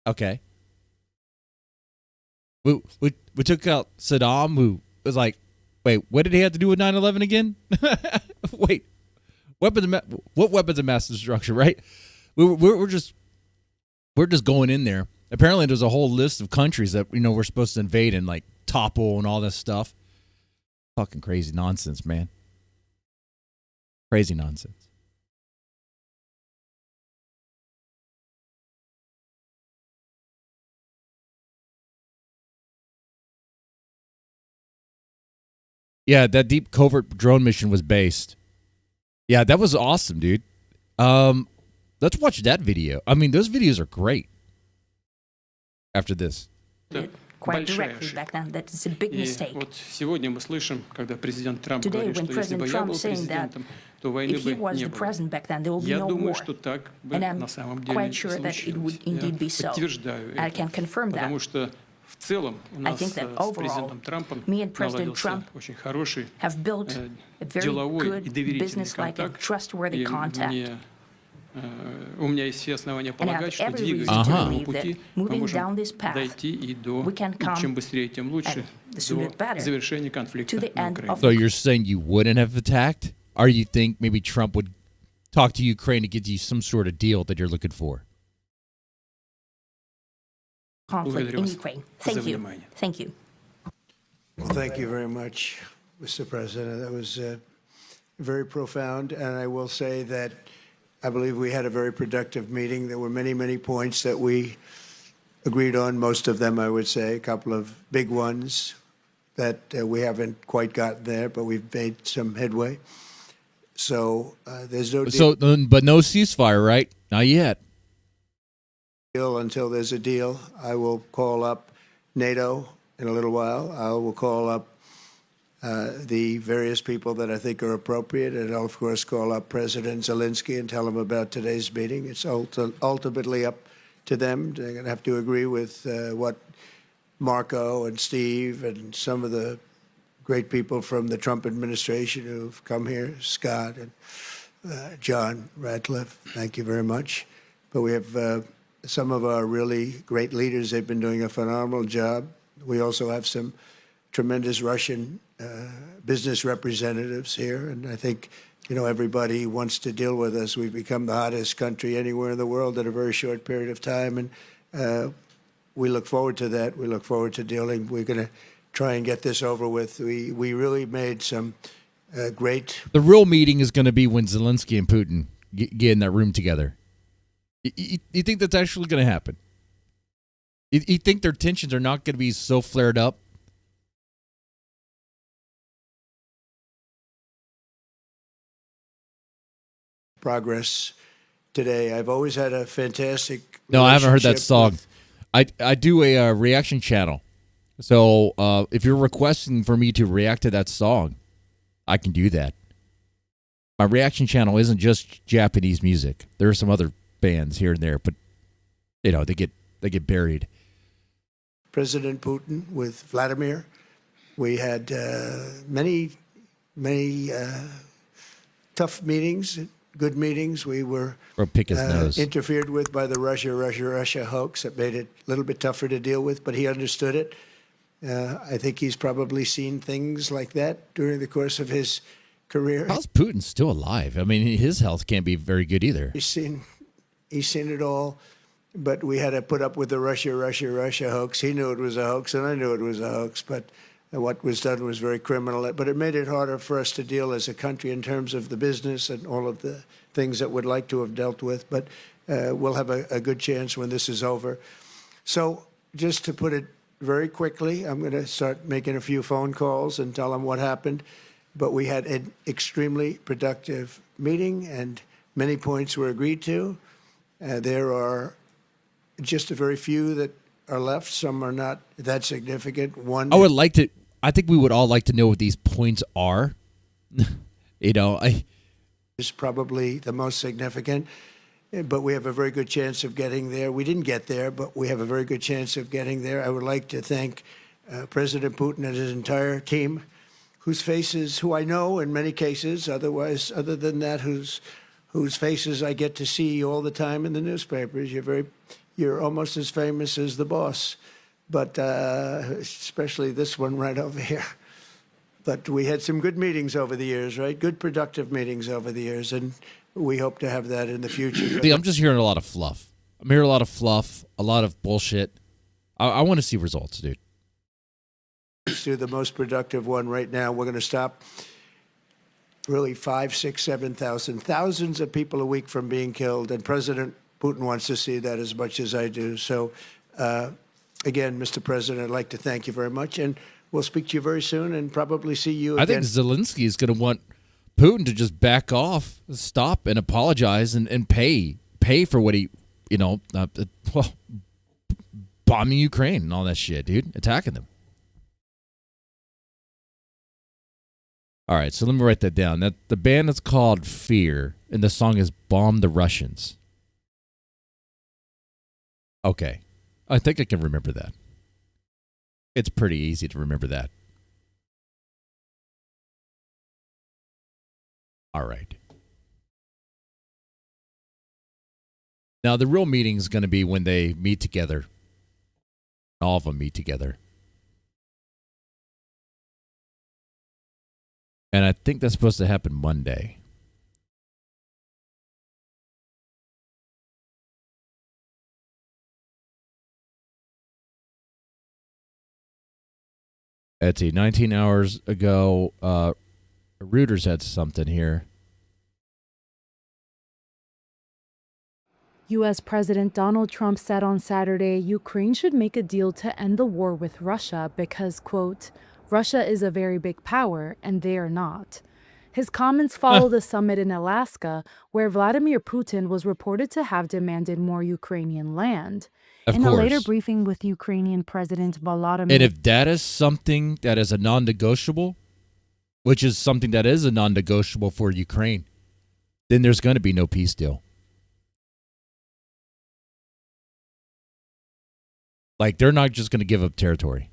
Speaker 1: Okay. We took out Saddam, who was like, wait, what did he have to do with 9/11 again? Wait, what weapons of mass destruction, right? We're just going in there. Apparently, there's a whole list of countries that we're supposed to invade and like topple and all this stuff. Fucking crazy nonsense, man. Crazy nonsense. Yeah, that deep covert drone mission was based. Yeah, that was awesome, dude. Let's watch that video. I mean, those videos are great. After this.
Speaker 11: quite directly back then. That is a big mistake.
Speaker 5: Сегодня мы слышим, когда президент Трамп
Speaker 11: Today,
Speaker 5: говорит,
Speaker 11: when
Speaker 5: что если бы
Speaker 11: President
Speaker 5: я
Speaker 11: Trump
Speaker 5: был
Speaker 11: saying that
Speaker 5: президентом, то войны
Speaker 11: if he
Speaker 5: бы
Speaker 11: was
Speaker 5: не
Speaker 11: the
Speaker 5: было.
Speaker 11: president back then, there will be
Speaker 5: Я
Speaker 11: no
Speaker 5: думаю,
Speaker 11: war.
Speaker 5: что так бы
Speaker 11: And I'm
Speaker 5: на самом деле
Speaker 11: quite sure that it would indeed be so.
Speaker 5: Подтверждаю
Speaker 11: I
Speaker 5: это,
Speaker 11: can confirm that.
Speaker 5: потому что в целом у нас
Speaker 11: think that
Speaker 5: с
Speaker 11: overall,
Speaker 5: президентом Трампом
Speaker 11: me and President
Speaker 5: наладился
Speaker 11: Trump
Speaker 5: очень хороший
Speaker 11: have built a very
Speaker 5: деловой и
Speaker 11: good,
Speaker 5: доверительный
Speaker 11: business-like and
Speaker 5: контакт.
Speaker 11: trustworthy
Speaker 5: И
Speaker 11: contact.
Speaker 5: у меня есть все основания
Speaker 11: And I have
Speaker 5: полагать, что
Speaker 11: every
Speaker 5: двигаясь
Speaker 11: reason
Speaker 5: по
Speaker 11: to
Speaker 5: этому
Speaker 11: believe
Speaker 5: пути,
Speaker 11: that
Speaker 5: мы
Speaker 11: moving down
Speaker 5: можем
Speaker 11: this path,
Speaker 5: дойти и до,
Speaker 11: we can come,
Speaker 5: чем быстрее, тем лучше,
Speaker 11: the sooner the
Speaker 5: до
Speaker 11: better,
Speaker 5: завершения
Speaker 11: to
Speaker 5: конфликта
Speaker 11: the
Speaker 5: на
Speaker 11: end
Speaker 5: Украине.
Speaker 11: of
Speaker 1: So you're saying you wouldn't have attacked? Or you think maybe Trump would talk to Ukraine to get you some sort of deal that you're looking for?
Speaker 11: conflict in Ukraine. Thank you. Thank you.
Speaker 4: Well, thank you very much, Mr. President. That was very profound. And I will say that I believe we had a very productive meeting. There were many, many points that we agreed on, most of them, I would say, a couple of big ones that we haven't quite gotten there, but we've made some headway. So there's no deal.
Speaker 1: But no ceasefire, right? Not yet.
Speaker 4: Until there's a deal. I will call up NATO in a little while. I will call up the various people that I think are appropriate, and I'll, of course, call up President Zelensky and tell him about today's meeting. It's ultimately up to them. They're going to have to agree with what Marco and Steve and some of the great people from the Trump administration who've come here, Scott and John Ratcliffe. Thank you very much. But we have some of our really great leaders. They've been doing a phenomenal job. We also have some tremendous Russian business representatives here, and I think, you know, everybody wants to deal with us. We've become the hottest country anywhere in the world in a very short period of time, and we look forward to that. We look forward to dealing. We're going to try and get this over with. We really made some great...
Speaker 1: The real meeting is going to be when Zelensky and Putin get in that room together. You think that's actually going to happen? You think their tensions are not going to be so flared up?
Speaker 4: Progress today. I've always had a fantastic...
Speaker 1: No, I haven't heard that song. I do a reaction channel. So if you're requesting for me to react to that song, I can do that. My reaction channel isn't just Japanese music. There are some other bands here and there, but you know, they get buried.
Speaker 4: President Putin with Vladimir. We had many tough meetings, good meetings. We were
Speaker 1: pick his nose.
Speaker 4: Interfered with by the Russia hoax. It made it a little bit tougher to deal with, but he understood it. I think he's probably seen things like that during the course of his career.
Speaker 1: How's Putin still alive? I mean, his health can't be very good either.
Speaker 4: He's seen it all, but we had to put up with the Russia hoax. He knew it was a hoax, and I knew it was a hoax, but what was done was very criminal. But it made it harder for us to deal as a country in terms of the business and all of the things that we'd like to have dealt with. But we'll have a good chance when this is over. So just to put it very quickly, I'm going to start making a few phone calls and tell them what happened. But we had an extremely productive meeting, and many points were agreed to. There are just a very few that are left. Some are not that significant.
Speaker 1: I think we would all like to know what these points are. You know,
Speaker 4: is probably the most significant, but we have a very good chance of getting there. We didn't get there, but we have a very good chance of getting there. I would like to thank President Putin and his entire team, who I know in many cases, other than that, whose faces I get to see all the time in the newspapers. You're almost as famous as the boss, but especially this one right over here. But we had some good meetings over the years, right? Good, productive meetings over the years, and we hope to have that in the future.
Speaker 1: I'm just hearing a lot of fluff. I'm hearing a lot of fluff, a lot of bullshit. I want to see results, dude.
Speaker 4: Let's do the most productive one right now. We're going to stop really 5, 6, 7,000, thousands of people a week from being killed, and President Putin wants to see that as much as I do. So, again, Mr. President, I'd like to thank you very much, and we'll speak to you very soon and probably see you again.
Speaker 1: I think Zelensky is going to want Putin to just back off, stop, and apologize and pay for what he, bombing Ukraine and all that shit, dude. Attacking them. All right, so let me write that down. That the band is called Fear, and the song is Bomb the Russians. Okay. I think I can remember that. It's pretty easy to remember that. All right. Now, the real meeting is going to be when they meet together. All of them meet together. And I think that's supposed to happen Monday. Let's see, 19 hours ago, Reuters had something here.
Speaker 15: U.S. President Donald Trump said on Saturday Ukraine should make a deal to end the war with Russia because, quote, Russia is a very big power and they are not. His comments follow the summit in Alaska, where Vladimir Putin was reported to have demanded more Ukrainian land.
Speaker 1: Of
Speaker 15: in
Speaker 1: course.
Speaker 15: a later briefing with Ukrainian President Volodymyr...
Speaker 1: And if that is something that is a non-negotiable, which is something that is a non-negotiable for Ukraine, then there's going to be no peace deal. Like, they're not just going to give up territory.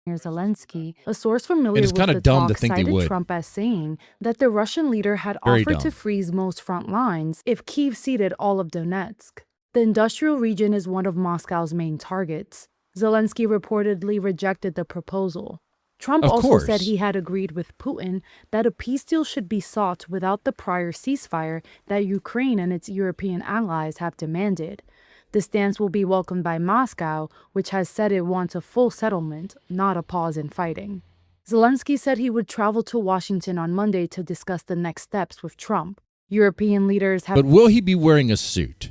Speaker 15: Zelensky, a source familiar with
Speaker 1: kinda
Speaker 15: the
Speaker 1: dumb to
Speaker 15: talk,
Speaker 1: think they
Speaker 15: cited
Speaker 1: would.
Speaker 15: Trump as saying that the Russian leader had
Speaker 1: Very
Speaker 15: offered
Speaker 1: dumb.
Speaker 15: to freeze most front lines if Kyiv ceded all of Donetsk. The industrial region is one of Moscow's main targets. Zelensky reportedly rejected the proposal. Trump
Speaker 1: Of
Speaker 15: also
Speaker 1: course.
Speaker 15: said he had agreed with Putin that a peace deal should be sought without the prior ceasefire that Ukraine and its European allies have demanded. The stance will be welcomed by Moscow, which has said it wants a full settlement, not a pause in fighting. Zelensky said he would travel to Washington on Monday to discuss the next steps with Trump. European leaders have
Speaker 1: But will he be wearing a suit?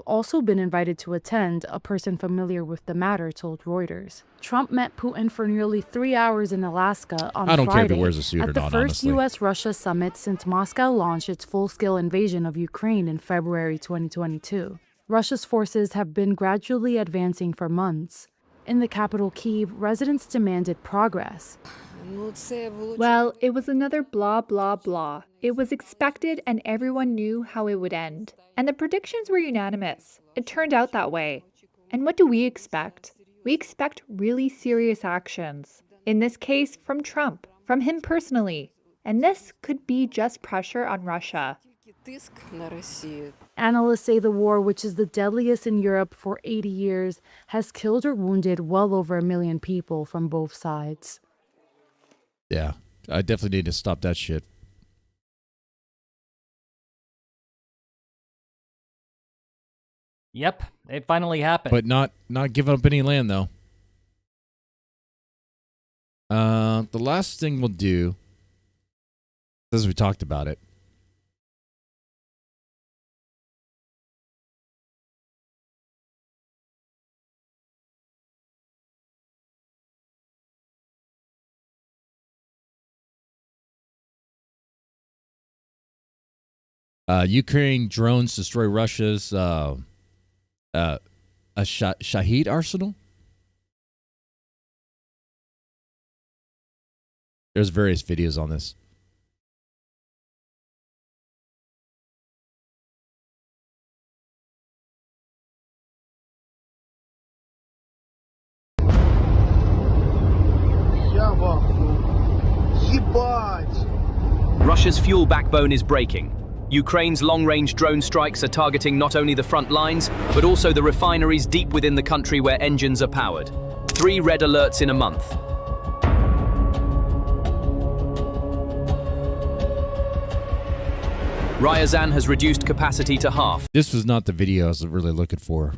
Speaker 15: also been invited to attend, a person familiar with the matter told Reuters. Trump met Putin for nearly 3 hours in Alaska on
Speaker 1: I don't care if he
Speaker 15: Friday
Speaker 1: wears a suit
Speaker 15: at
Speaker 1: or
Speaker 15: the
Speaker 1: not,
Speaker 15: first
Speaker 1: honestly.
Speaker 15: U.S.-Russia summit since Moscow launched its full-scale invasion of Ukraine in February 2022. Russia's forces have been gradually advancing for months. In the capital Kyiv, residents demanded progress.
Speaker 16: Well, it was another blah, blah, blah. It was expected and everyone knew how it would end. And the predictions were unanimous. It turned out that way. And what do we expect? We expect really serious actions. In this case, from Trump, from him personally. And this could be just pressure on Russia.
Speaker 15: Analysts say the war, which is the deadliest in Europe for 80 years, has killed or wounded well over 1 million people from both sides.
Speaker 1: Yeah, I definitely need to stop that shit.
Speaker 17: Yep, it finally happened.
Speaker 1: But not giving up any land, though. The last thing we'll do, as we talked about it, Ukraine drones destroy Russia's Shahid arsenal. There's various videos on this.
Speaker 18: Russia's fuel backbone is breaking. Ukraine's long-range drone strikes are targeting not only the front lines, but also the refineries deep within the country where engines are powered. 3 red alerts in a month. Ryazan has reduced capacity to half.
Speaker 1: This was not the video I was really looking for.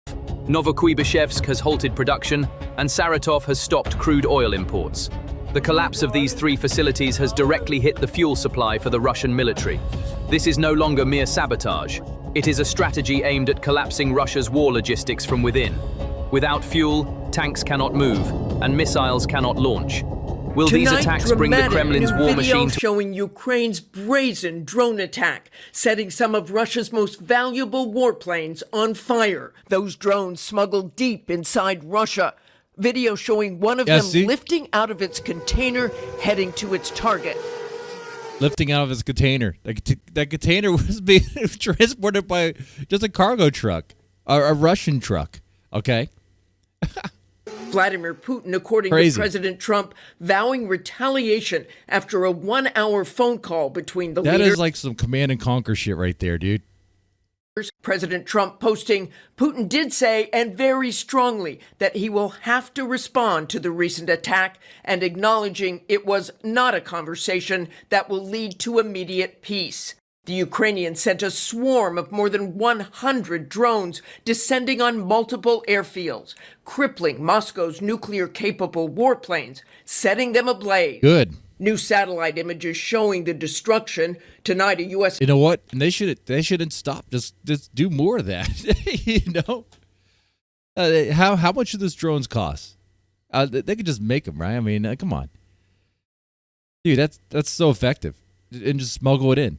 Speaker 18: Novokuybishevsk has halted production, and Saratov has stopped crude oil imports. The collapse of these 3 facilities has directly hit the fuel supply for the Russian military. This is no longer mere sabotage. It is a strategy aimed at collapsing Russia's war logistics from within. Without fuel, tanks cannot move. and missiles cannot launch. Will these attacks bring the Kremlin's war machine to...
Speaker 17: showing Ukraine's brazen drone attack, setting some of Russia's most valuable warplanes on fire. Those drones smuggled deep inside Russia. Video showing one of them lifting out of its container, heading to its target.
Speaker 1: Lifting out of his container. That container was being transported by just a cargo truck, a Russian truck. Okay.
Speaker 17: Vladimir Putin, according to President Trump, vowing retaliation after a 1-hour phone call between the leaders.
Speaker 1: That is like some command and conquer shit right there, dude.
Speaker 17: President Trump posting, Putin did say, and very strongly, that he will have to respond to the recent attack, and acknowledging it was not a conversation that will lead to immediate peace. The Ukrainians sent a swarm of more than 100 drones descending on multiple airfields, crippling Moscow's nuclear-capable warplanes, setting them ablaze.
Speaker 1: Good.
Speaker 17: New satellite images showing the destruction. Tonight, a U.S.
Speaker 1: You know what? And they shouldn't stop. Just do more of that. You know, how much do those drones cost? They could just make them, right? I mean, come on, dude. That's so effective, and just smuggle it in.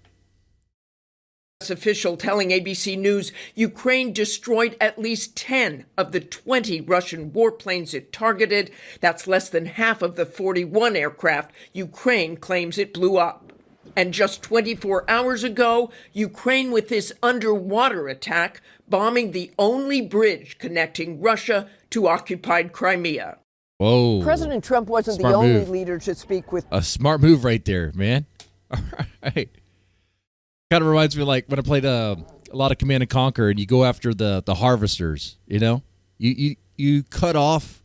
Speaker 17: Official telling ABC News Ukraine destroyed at least 10 of the 20 Russian warplanes it targeted. That's less than half of the 41 aircraft Ukraine claims it blew up. And just 24 hours ago, Ukraine with this underwater attack, bombing the only bridge connecting Russia to occupied Crimea.
Speaker 1: Whoa.
Speaker 19: President Trump wasn't the only leader to speak with...
Speaker 1: A smart move right there, man. All right. Kind of reminds me like when I played a lot of Command and Conquer, and you go after the harvesters. You know, you cut off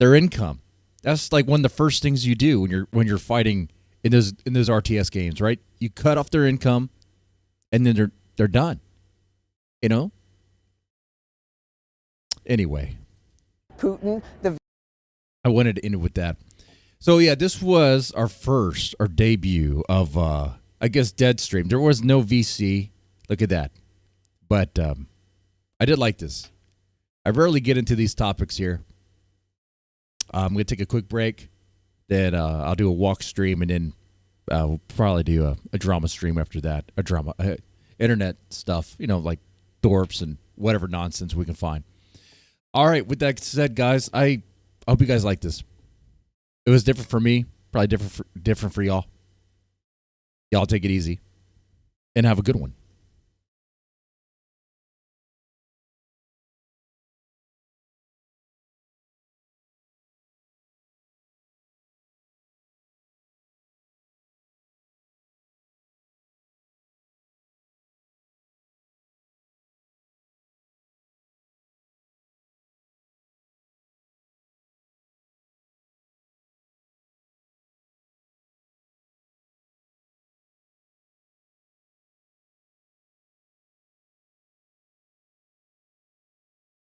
Speaker 1: their income. That's like one of the first things you do when you're fighting in those RTS games, right? You cut off their income, and then they're done. You know. Anyway,
Speaker 19: Putin.
Speaker 1: I wanted to end it with that. So yeah, this was our debut of. I guess DEADSTREAM. There was no VC. Look at that. But I did like this. I rarely get into these topics here. I'm going to take a quick break. Then I'll do a walk stream, and then we'll probably do a drama stream after that. A drama, internet stuff, you know, like Thorpes and whatever nonsense we can find. All right. With that said, guys, I hope you guys like this. It was different for me. Probably different for y'all. Y'all take it easy and have a good one.